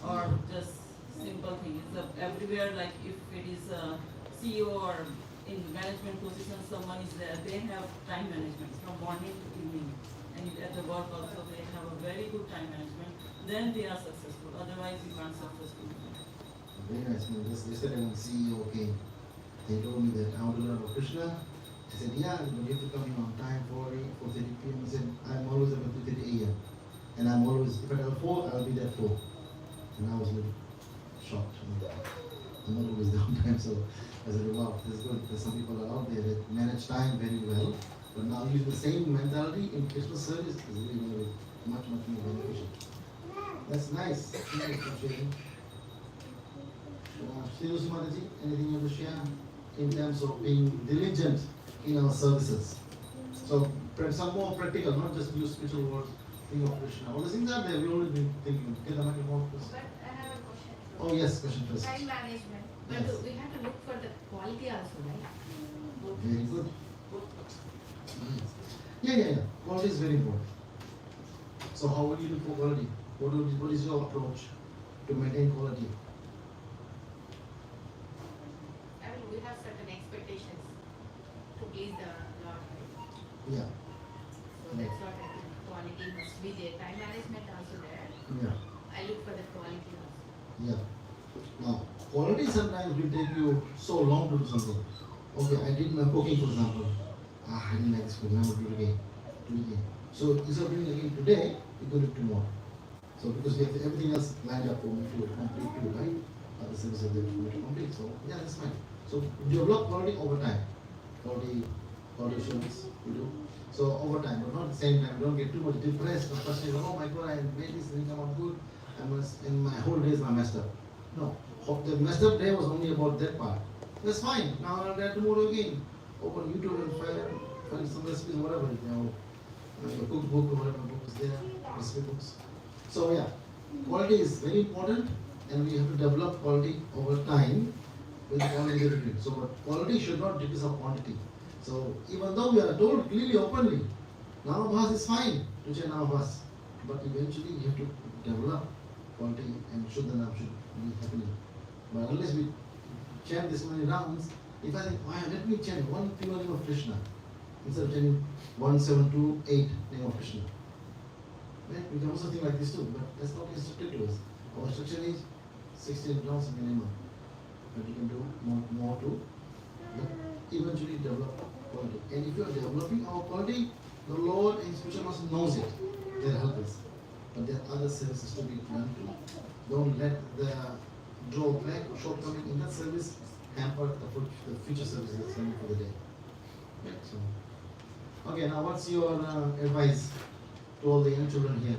or just simple thing. It's everywhere. Like if it is a CEO or in management position, someone is there. They have time management from morning to evening, and at the work also they have a very good time management. Then they are successful. Otherwise, you aren't successful. Very nice. Man. Yesterday when CEO came, he told me that I want to learn about Krishna. I said, yeah, but you have to come in on time for 4:30 p.m. He said, I'm always at 3:30 a.m. And I'm always, if I tell 4, I'll be there at 4. And I was a little shocked. I'm not always there on time, so I said, wow, this is good. There's some people are out there that manage time very well, but now using the same mentality in Krishna service is really going to be much, much more beneficial. That's nice. Thank you for sharing. Sri Sumataji, anything you want to share in terms of being diligent in our services? So, some more practical, not just use spiritual words, think of Krishna. All the things are there, we always been thinking. Get the microphone first. But I have a question. Oh, yes, question first. Time management. But Yes. we have to look for the quality also, right? Very good. Yeah. Quality is very important. So, how would you look for quality? What is your approach to maintain quality? I mean, we have certain expectations to please the Lord, right? Yeah. So that's what I think. Quality must be there. Time management also there. Yeah. I look for the quality also. Yeah. Now, quality sometimes will take you so long to do something. Okay, I did my cooking, for example. I didn't like this food, now I'll do it again. So instead of doing it again today, you do it tomorrow. So because we have everything else lined up for me to complete too, right? Other services that we to complete. So yeah, that's fine. So develop quality over time. Quality assurance we do. So over time, but not at the same time. Don't get too much depressed or frustrated. Oh my God, I made this didn't come out good. And my whole days are messed up. No, the messed up day was only about that part. That's fine. Now I'll try tomorrow again. Open YouTube and find some recipes, whatever. Your cookbook or whatever book is there, recipe books. So yeah, quality is very important, and we have to develop quality over time with quality that we do. So but quality should not decrease our quantity. So even though we are told clearly, openly, Namabhas is fine to chant Namabhas, but eventually you have to develop quality and Shuddhanam should be happening. But unless we chant this many rounds, if I think, why let me chant one pure name of Krishna instead of chanting 1, 7, 2, 8 name of Krishna. Right? We can also think like this too, but that's not instructed to us. Our instruction is 16 rounds of minimum. But you can do more too. But eventually develop quality. And if you are developing our quality, the Lord and Spiritual Master knows it. They'll help us. But there are other services to be done too. Don't let the drawback or shortcoming in that service hamper the future services that's coming for the day. Right? So, okay, now what's your advice to all the young children here?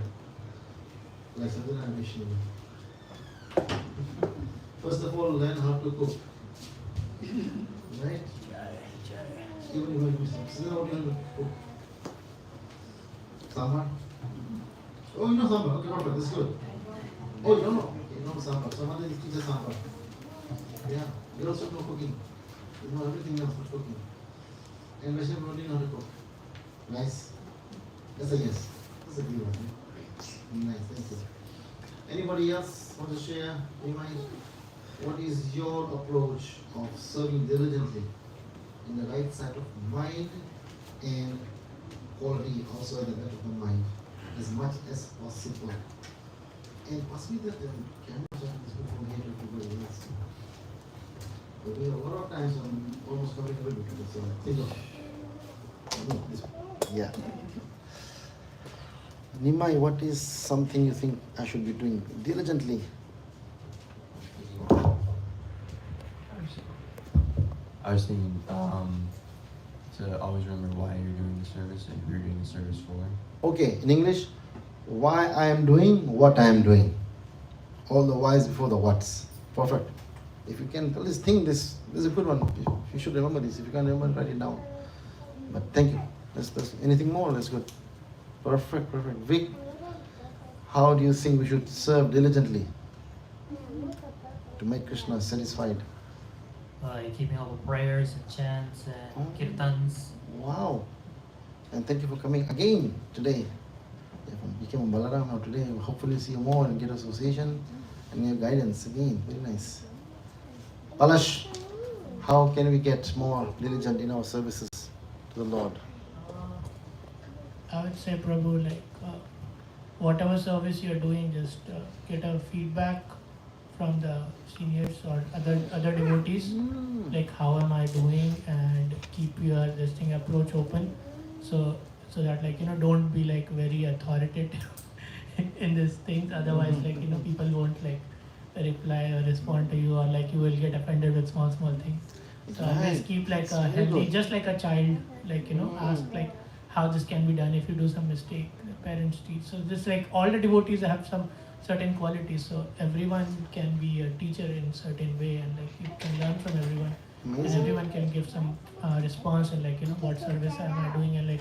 Like Sadhana and Vishnu. First of all, learn how to cook. Right? Even if you Sadhana, what do you learn to cook? Sambar? Oh, you know sambar. Okay, perfect. That's good. Oh, you don't know? Okay, you know sambar. So, how do you teach us sambar? Yeah. You also know cooking. You know everything else but cooking. And Vaishnav, what do you know how to cook? Nice. That's a yes. That's a good one. Nice, thank you. Anybody else want to share? What is your approach of serving diligently in the right side of mind and quality also at the back of the mind as much as possible. And possibly that the cameras are this from here to everybody else. But we have a lot of times I'm almost coming to it, so think of this. Yeah. Nimai, what is something you think I should be doing diligently? I was thinking to always remember why you're doing the service and who you're doing the service for. Okay, in English, why I am doing what I am doing. All the whys before the whats. Perfect. If you can at least think this is a good one. You should remember this. If you can't remember, write it down. But thank you. That's anything more, that's good. Perfect. Vic, how do you think we should serve diligently to make Krishna satisfied? Keeping all the prayers and chants and kirtans. Wow. And thank you for coming again today. You became a Balaram now today. Hopefully see you more and get association and your guidance again. Very nice. Palash, how can we get more diligent in our services to the Lord? I would say, Prabhu, whatever service you're doing, just get a feedback from the seniors or other devotees, like how am I doing, and keep your this thing approach open, so that don't be very authoritative in these things. Otherwise, people won't reply or respond to you, or you will get offended with small things. So always keep a healthy, just like a child, ask how this can be done. If you do some mistake, the parents teach. So just all the devotees have some certain qualities, so everyone can be a teacher in certain way, and you can learn from everyone. Amazing. And everyone can give some response, and what service am I doing, and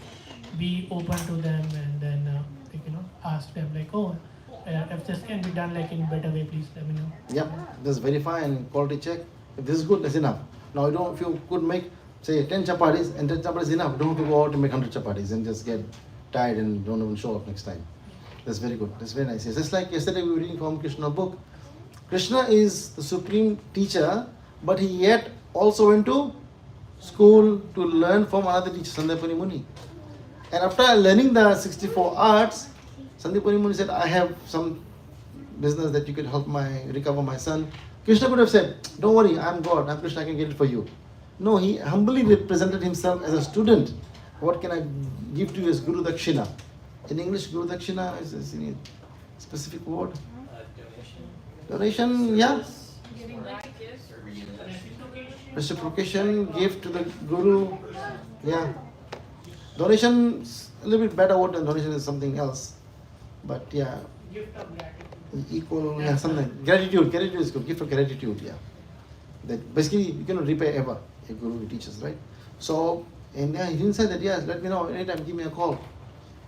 be open to them, and then ask them if this can be done in better way, please let me know. Yep, just verify and quality check. If this is good, that's enough. Now if you could make say 10 chapatis and 10 chapatis is enough, don't have to go out and make 100 chapatis and just get tired and don't even show up next time. That's very good. That's very nice. It's just like yesterday we were reading from Krishna book. Krishna is the supreme teacher, but he yet also went to school to learn from another teacher, Sandipani Muni. And after learning the 64 arts, Sandipani Muni said, I have some business that you could help recover my son. Krishna could have said, don't worry, I'm God, I'm Krishna, I can get it for you. No, he humbly represented himself as a student. What can I give to you as Guru Dakshina? In English, Guru Dakshina is a specific word. Donation, yeah. Giving gifts. Reciprocation, gift to the Guru, yeah. Donation is a little bit better word than donation is something else. But yeah. Gift of gratitude. Equal, yeah, something. Gratitude is good. Gift of gratitude, yeah. That basically you cannot repay ever a Guru who teaches, right? So, and yeah, he didn't say that, yes, let me know anytime, give me a call.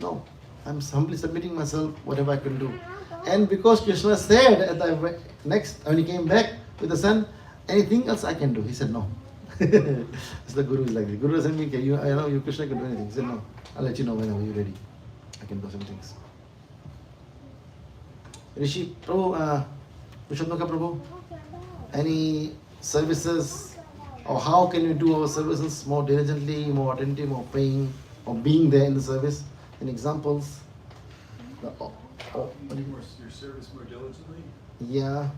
No, I'm humbly submitting myself, whatever I can do. And because Krishna said at the next, when he came back with the son, anything else I can do? He said no. So the Guru is like, the Guru doesn't mean, you Krishna can do anything. He said no, I'll let you know whenever you're ready. I can do some things. Rishi, Prabhu, Vishwamaka Prabhu, any services, or how can we do our services more diligently, more attentive, more praying, or being there in the service? Any examples? Your service more diligently? Yeah.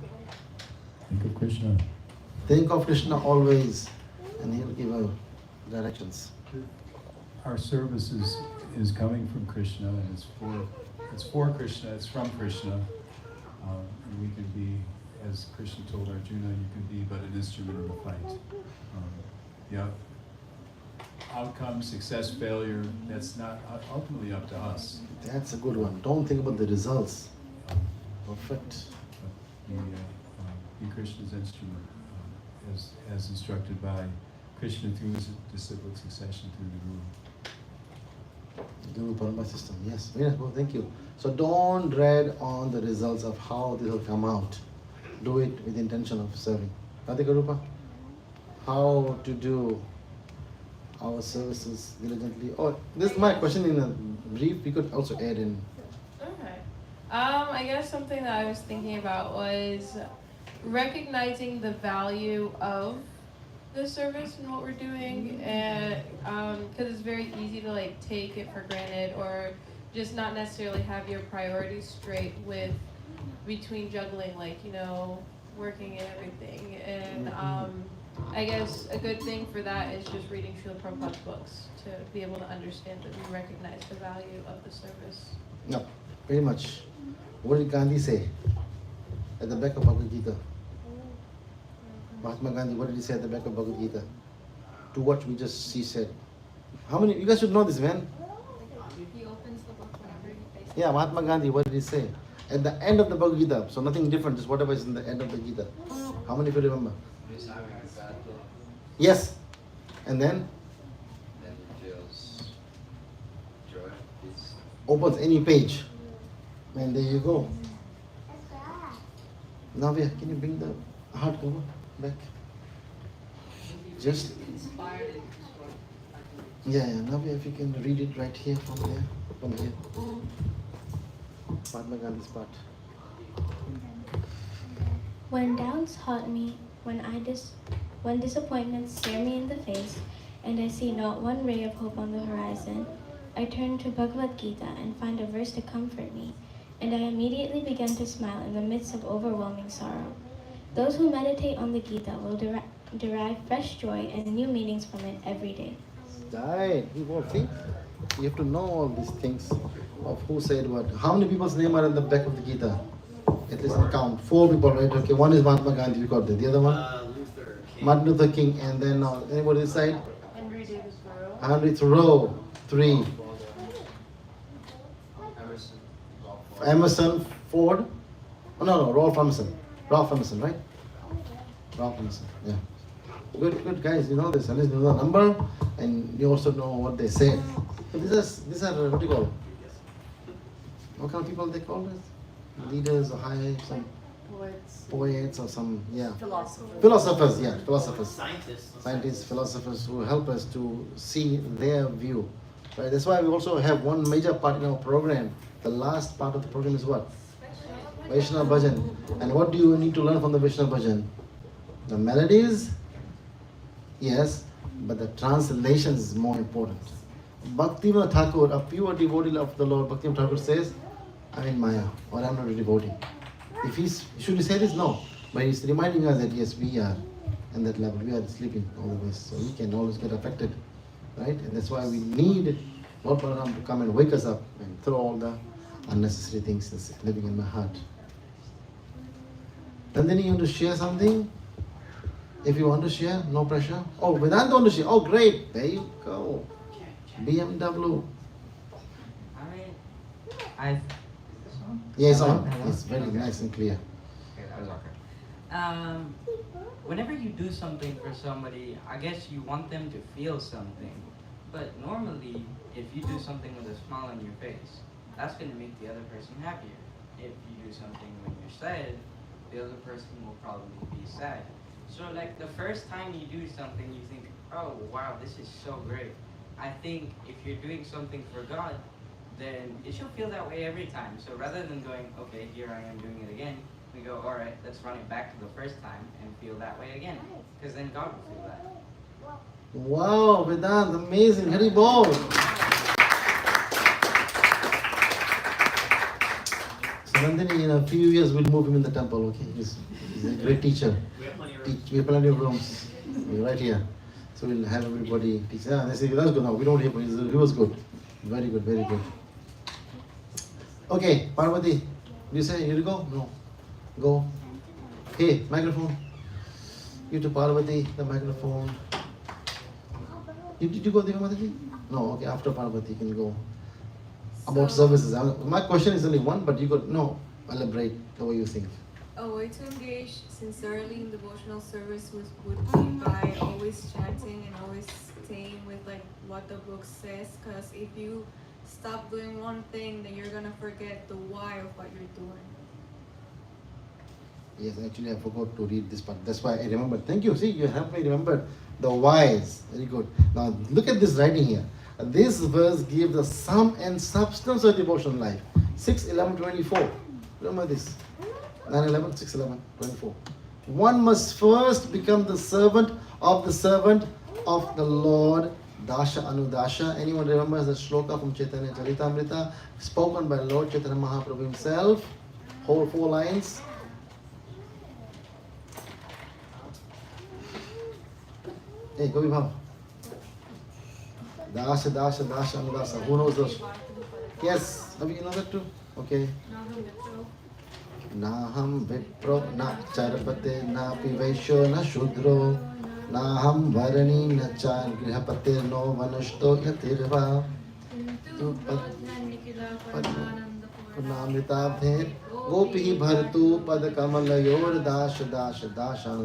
Think of Krishna. Think of Krishna always, and he'll give us directions. Our service is coming from Krishna, and it's for Krishna, it's from Krishna. And we can be, as Krishna told Arjuna, you can be but an instrument of the fight. Outcome, success, failure, that's not ultimately up to us. That's a good one. Don't think about the results. Perfect. Be Krishna's instrument, as instructed by Krishna through his disciplic succession through the Guru. Guru Parama system, yes. Yes, well, thank you. So don't dread on the results of how this will come out. Do it with the intention of serving. Radhika Rupa, how to do our services diligently? Oh, this is my question in a brief. We could also add in. Okay. I guess something that I was thinking about was recognizing the value of the service and what we're doing, and because it's very easy to like take it for granted or just not necessarily have your priorities straight with between juggling like working and everything. And I guess a good thing for that is just reading Srila Prabhupada's books to be able to understand that we recognize the value of the service. No, very much. What did Gandhi say at the back of Bhagavad Gita? Mahatma Gandhi, what did he say at the back of Bhagavad Gita? To what we just she said. How many? You guys should know this, man. He opens the book whenever he faces. Yeah, Mahatma Gandhi, what did he say? At the end of the Bhagavad Gita, so nothing different, just whatever is in the end of the Gita. How many of you remember? Yes. And then? Then he feels joy, peace. Opens any page. And there you go. Navya, can you bring the hardcover back? Just. Yeah, Navya, if you can read it right here from there. From here. Mahatma Gandhi's part. When doubts haunt me, when disappointments stare me in the face, and I see not one ray of hope on the horizon, I turn to Bhagavad Gita and find a verse to comfort me, and I immediately begin to smile in the midst of overwhelming sorrow. Those who meditate on the Gita will derive fresh joy and new meanings from it every day. Right, you won't think. You have to know all these things of who said what. How many people's name are in the back of the Gita? At least count. 4 people, right? Okay, one is Mahatma Gandhi, we got that. The other one? Luther King. Martin Luther King. And then anybody this side? Henry Davis Thoreau. Henry Thoreau. 3. Emerson, Ford. Oh, no, Ralph Emerson. Ralph Emerson, right? Ralph Emerson, yeah. Good guys, you know this. At least you know the number and you also know what they say. So these are what do you call? What kind of people they call this? Leaders or high, some poets or some, yeah. Philosophers, yeah, philosophers. Scientists, philosophers who help us to see their view. Right? That's why we also have one major part in our program. The last part of the program is what? Vaishnava Bhajan. And what do you need to learn from the Vaishnava Bhajan? The melodies, yes, but the translation is more important. Bhaktivinoda Thakur, a pure devotee of the Lord, Bhaktivinoda Thakur says, I'm in Maya, or I'm not a devotee. Should he say this? No. But he's reminding us that yes, we are in that level. We are sleeping always, so we can always get affected. Right? And that's why we need Lord Balaram to come and wake us up and throw all the unnecessary things that's living in my heart. And then you want to share something? If you want to share, no pressure. Oh, Vedanta want to share. Oh, great. There you go. BMW. Yes, on. It's very nice and clear. Okay, that was awkward. Whenever you do something for somebody, I guess you want them to feel something. But normally, if you do something with a smile on your face, that's going to make the other person happier. If you do something when you're sad, the other person will probably be sad. So like the first time you do something, you think, oh wow, this is so great. I think if you're doing something for God, then it should feel that way every time. So rather than going, okay, here I am doing it again, we go, all right, let's run it back to the first time and feel that way again. Because then God will feel that. Wow, Vedant, amazing. Hari Bol. So Nandini, in a few years, we'll move him in the temple, okay? He's a great teacher. We have plenty of rooms. We have plenty of rooms. We're right here. So we'll have everybody teach. Yeah, they say, that's good. No, we don't hear, but he was good. Very good, very good. Okay, Parvati, you say you go? No. Go. Hey, microphone. You to Parvati, the microphone. Did you go there, Mataji? No, okay, after Parvati you can go. About services. My question is only one, but you could, no, elaborate the way you think. A way to engage sincerely in devotional service would be by always chanting and always staying with like what the book says. Because if you stop doing one thing, then you're gonna forget the why of what you're doing. Yes, actually I forgot to read this part. That's why I remembered. Thank you. See, you helped me remember the whys. Very good. Now look at this writing here. This verse gives the sum and substance of devotional life. 6:11:24. Remember this. 9:11, 6:11, 24. One must first become the servant of the Lord. Dasha Anudasha. Anyone remembers the shloka from Chaitanya Charitamrita spoken by Lord Chaitanya Mahaprabhu himself? Whole 4 lines. Hey, Govi Bhav. Dasha Anudasha. Who knows those? Yes, have you know that too? Okay. Naham vipro na charpate na pivaisho na shudro naham varani na char grihapate no vanushto yatirva Purnamritabhe gopi bhartu pad kamalayor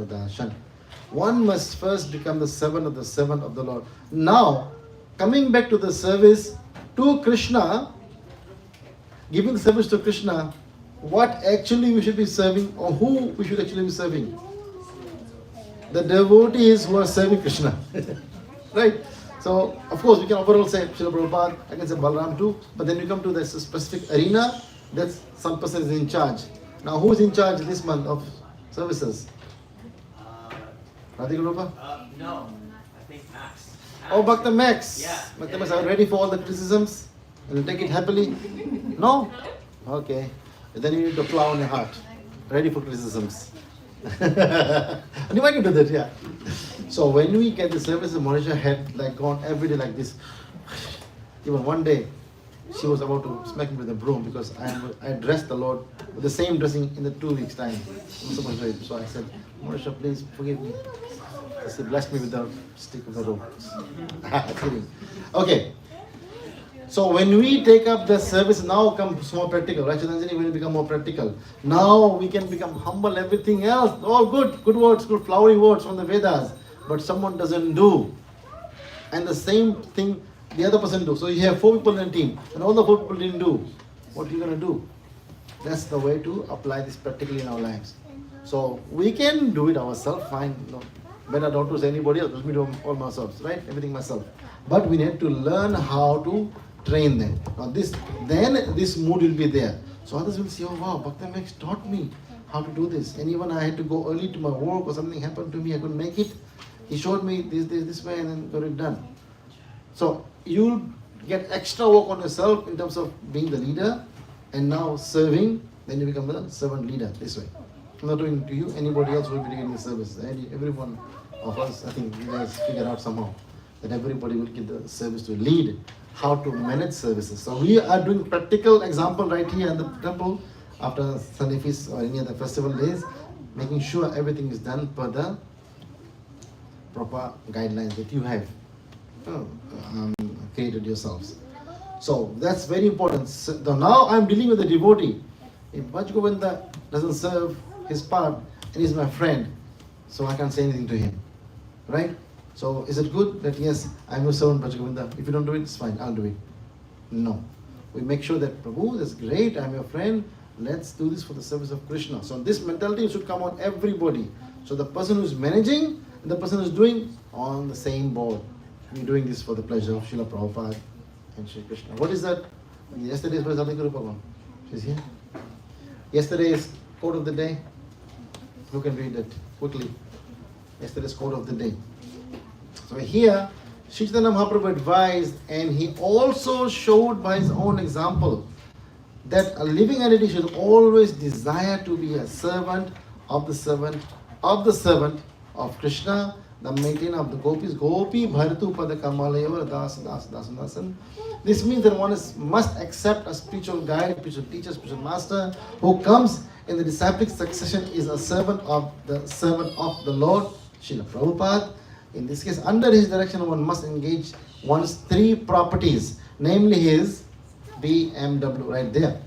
dasha. One must first become the servant of the Lord. Now, coming back to the service to Krishna, giving service to Krishna, what actually we should be serving, or who we should actually be serving? The devotees who are serving Krishna. Right? So, of course, we can overall say Srila Prabhupada, I can say Balaram too, but then we come to this specific arena, that's some person is in charge. Now, who is in charge this month of services? Radhika Rupa? No, I think Max. Oh, Bhakta Max. Yeah. Bhakta Max, are you ready for all the criticisms? Will you take it happily? No? Okay. Then you need to plow on your heart. Ready for criticisms. And you might do that, yeah. So when we get the service, Monisha had like gone every day like this. Even one day, she was about to smack me with a broom because I dressed the Lord with the same dressing in the 2 weeks' time. So I said, Monisha, please forgive me. She blessed me with the stick of the rope. Kidding. Okay. So when we take up the service, now comes more practical. Right, Chaitanya, when we become more practical. Now we can become humble, everything else. All good words, good flowery words from the Vedas. But someone doesn't do. And the same thing the other person do. So you have 4 people in a team, and all the 4 people didn't do. What are you going to do? That's the way to apply this practically in our lives. So we can do it ourselves, fine. No, better not to say anybody else. Let me do all myself, right? Everything myself. But we need to learn how to train them. Now this mood will be there. So others will see, oh wow, Bhakta Max taught me how to do this. And even I had to go early to my work or something happened to me, I couldn't make it. He showed me this way and then got it done. So you'll get extra work on yourself in terms of being the leader and now serving, then you become the servant leader this way. I'm not doing it to you, anybody else will be doing the service. Everyone of us, I think you guys figure out somehow that everybody will get the service to lead, how to manage services. So we are doing practical example right here in the temple after Sunday feast or any other festival days, making sure everything is done per the proper guidelines that you have created yourselves. So that's very important. So now I'm dealing with the devotee. If Bhaj Govinda doesn't serve his part and he's my friend, so I can't say anything to him. Right? So is it good that yes, I'm your servant Bhaj Govinda? If you don't do it, it's fine, I'll do it. No. We make sure that Prabhu, that's great, I'm your friend, let's do this for the service of Krishna. So this mentality should come on everybody. So the person who's managing and the person who's doing on the same board. We're doing this for the pleasure of Srila Prabhupada and Sri Krishna. What is that? Yesterday's Radhika Rupa. She's here. Yesterday's quote of the day. Who can read it quickly? Yesterday's quote of the day. So here, Sri Chaitanya Mahaprabhu advised, and he also showed by his own example that a living entity should always desire to be a servant of the servant of the servant of Krishna, the maintainer of the gopis. Gopi bhartu pada kamalayor dasan. This means that one must accept a spiritual guide, spiritual teacher, spiritual master who comes in the disciplic succession is a servant of the Lord, Srila Prabhupada. In this case, under his direction, one must engage one's 3 properties, namely his BMW right there.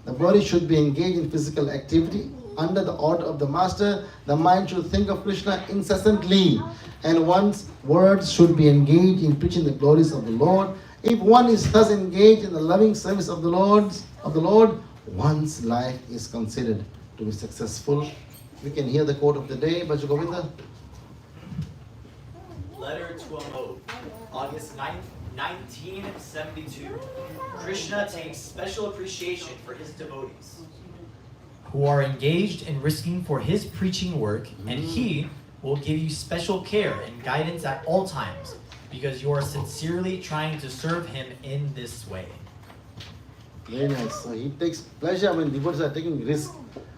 The body should be engaged in physical activity. Under the order of the master, the mind should think of Krishna incessantly, and one's words should be engaged in preaching the glories of the Lord. If one is thus engaged in the loving service of the Lord, one's life is considered to be successful. We can hear the quote of the day, Bhaja Govinda. Letter to a Mode, August 9th, 1972. Krishna takes special appreciation for his devotees. who are engaged in risking for his preaching work, and he will give you special care and guidance at all times because you are sincerely trying to serve him in this way. Very nice. So he takes pleasure when devotees are taking risk.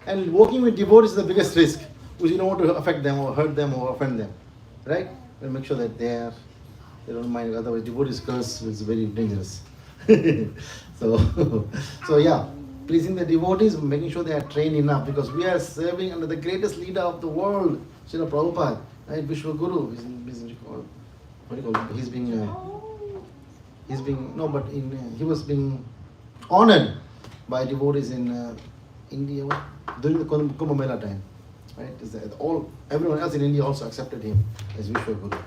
And working with devotees is the biggest risk, because you don't want to affect them or hurt them or offend them. Right? We'll make sure that they don't mind, otherwise devotees curse is very dangerous. so yeah, pleasing the devotees, making sure they are trained enough, because we are serving under the greatest leader of the world, Srila Prabhupada, right? Vishwa Guru. He was being honored by devotees in India during the Kumbh Mela time, right? Everyone else in India also accepted him as Vishwa Guru.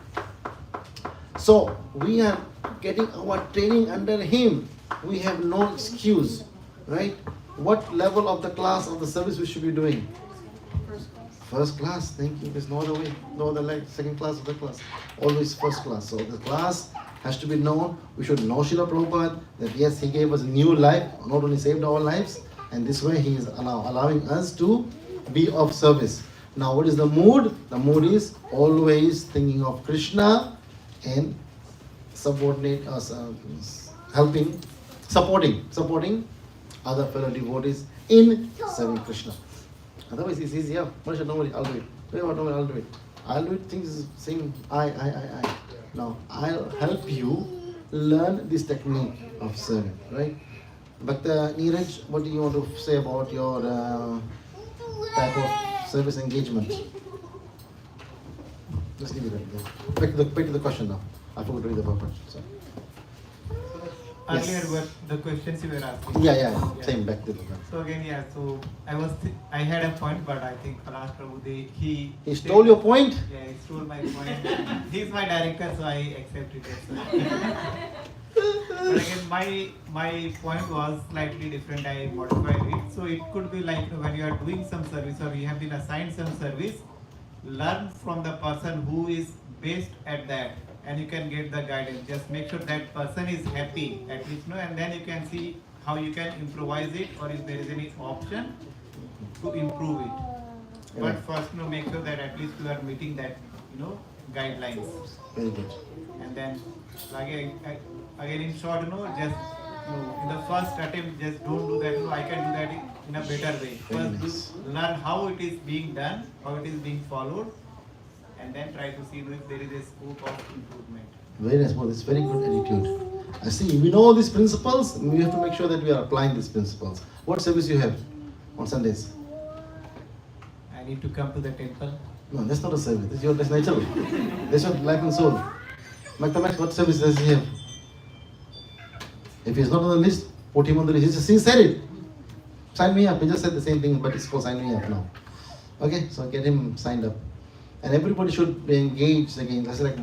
So we are getting our training under him. We have no excuse, right? What level of the class of the service we should be doing? First class. Thank you. There's no other way, no other like second class or third class. Always first class. So the class has to be known. We should know Srila Prabhupada, that yes, he gave us a new life, not only saved our lives, and this way he is allowing us to be of service. Now what is the mood? The mood is always thinking of Krishna and supporting other fellow devotees in serving Krishna. Otherwise it's easier. Manisha, don't worry, I'll do it. Don't worry, I'll do it. I'll do it, things saying I. Now I'll help you learn this technique of serving, right? But Neeraj, what do you want to say about your type of service engagement? Just leave it right there. Back to the question now. I forgot to read the purpose. So. Earlier, what the questions you were asking. Yeah. Same, back to the point. So again, so I had a point, but I think Palash Prabhu, he stole your point? Yeah, he stole my point. He's my director, so I accept it. But again, my point was slightly different. I modified it. So it could be like when you are doing some service or you have been assigned some service, learn from the person who is based at that, and you can get the guidance. Just make sure that person is happy at least, and then you can see how you can improvise it, or if there is any option to improve it. But first, make sure that at least you are meeting that, guidelines. Very good. And then again in short, just in the first attempt, just don't do that. I can do that in a better way. First, learn how it is being done, how it is being followed, and then try to see if there is a scope of improvement. Very nice, it's very good attitude. I see, we know these principles, we have to make sure that we are applying these principles. What service you have on Sundays? I need to come to the temple. No, that's not a service. That's natural. That's your life and soul. Max, what service does he have? If he's not on the list, put him on the list. He said it. Sign me up. He just said the same thing, but it's called sign me up now. Okay, so get him signed up. And everybody should be engaged again. That's like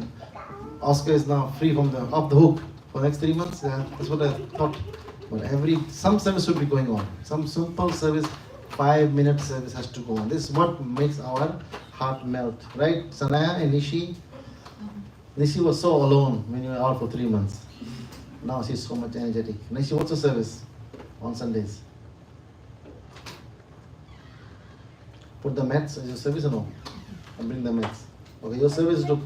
Oscar is now free from off the hook for the next 3 months. That's what I thought. But some service should be going on. Some simple service, 5-minute service has to go on. This is what makes our heart melt, right? Sanaya and Nishi. Nishi was so alone when you were out for 3 months. Now she's so much energetic. Nishi, what's your service on Sundays? Put the mats as your service or no? And bring the mats. Okay, your service to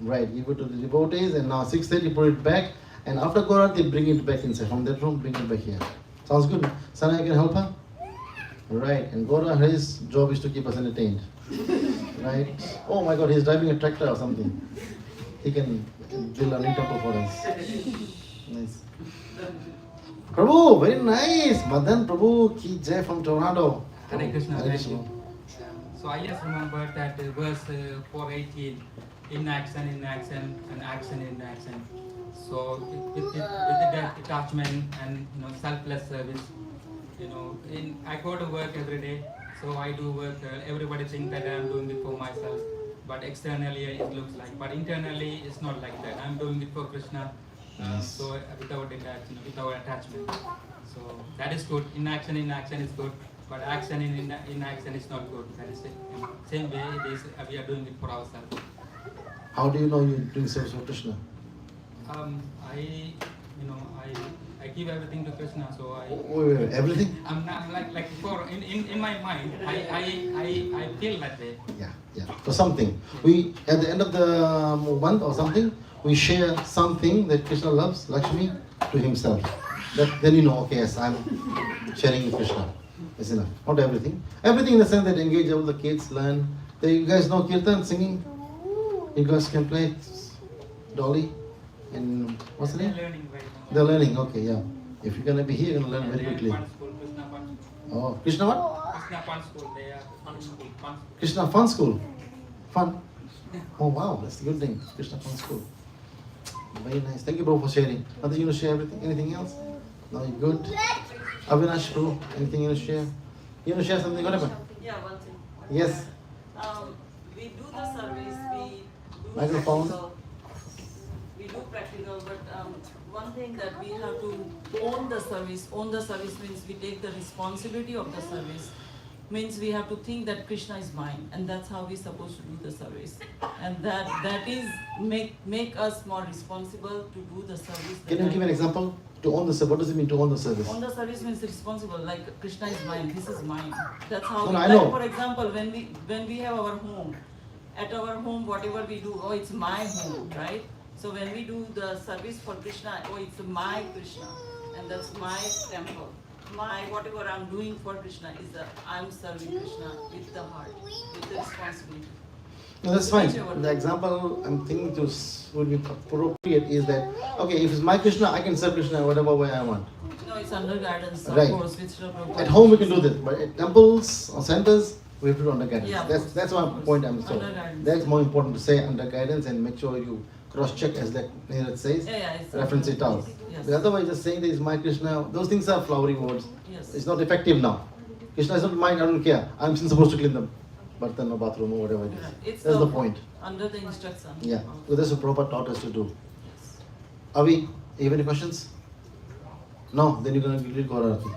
right, give it to the devotees, and now 6:30 put it back, and after Gaurati bring it back inside. From that room, bring it back here. Sounds good? Sana, you can help her? Right, and Gaura, his job is to keep us entertained. Right? Oh my God, he's driving a tractor or something. He can build a new temple for us. Nice. Prabhu, very nice. Madan Prabhu ki jai from Toronto. Hare Krishna. Hare Krishna. So I just remember that verse 418, in action, and action in action. So with the detachment and selfless service, I go to work every day. So I do work. Everybody thinks that I'm doing it for myself, but externally it looks like. But internally it's not like that. I'm doing it for Krishna. So without attachment. So that is good. In action is good. But action in action is not good. That is the same way it is. We are doing it for ourselves. How do you know you're doing service for Krishna? I I give everything to Krishna, so I. Wait, everything? I'm not like for in my mind, I feel that way. Yeah. For something. We, at the end of the month or something, we share something that Krishna loves, Lakshmi, to himself. Then you know, okay, yes, I'm sharing with Krishna. That's enough. Not everything. Everything in the sense that engage all the kids, learn. You guys know kirtan, singing? You guys can play Dolly? And what's the name? They're learning right now. They're learning, okay, yeah. If you're gonna be here, you're gonna learn very quickly. Fun school, Krishna fun school. Oh, Krishna what? Krishna fun school. They are fun school. Krishna Fun School. Fun. Oh wow, that's a good thing. Krishna Fun School. Very nice. Thank you, bro, for sharing. Are you gonna share everything? Anything else? No, you good? Avinash, bro, anything you wanna share? You wanna share something? What happened? Yeah, one thing. Yes. We do the service, we do Microphone. practical. We do practical, but one thing that we have to own the service. Own the service means we take the responsibility of the service. Means we have to think that Krishna is mine, and that's how we're supposed to do the service. And that is make us more responsible to do the service. Can you give an example? To own the service, what does it mean to own the service? On the service means responsible, like Krishna is mine, this is mine. That's how No, we, no, I like know. for example, when we have our home, at our home, whatever we do, oh, it's my home, right? So when we do the service for Krishna, oh, it's my Krishna, and that's my temple. My, whatever I'm doing for Krishna is that I'm serving Krishna with the heart, with the responsibility. No, that's fine. The example I'm thinking to would be appropriate is that, okay, if it's my Krishna, I can serve Krishna whatever way I want. No, it's under guidance, of Right. course, which Prabhupada At home we can do this, but at temples or centers, we have to do under guidance. Yeah, of That's course, my point I'm so. Under guidance. That's more important to say under guidance and make sure you cross-check as that Neeraj says, Yeah, it's reference it out. Yes. The otherwise just saying that is my Krishna, those things are flowery words. Yes. It's not effective now. Krishna is not mine, I don't care. I'm still supposed to clean the bartan or bathroom or whatever it is. It's That's the point. Under the instruction. Yeah, so that's what Prabhupada taught us to do. Avi, you have any questions? No, then you're going to lead Gaurarati.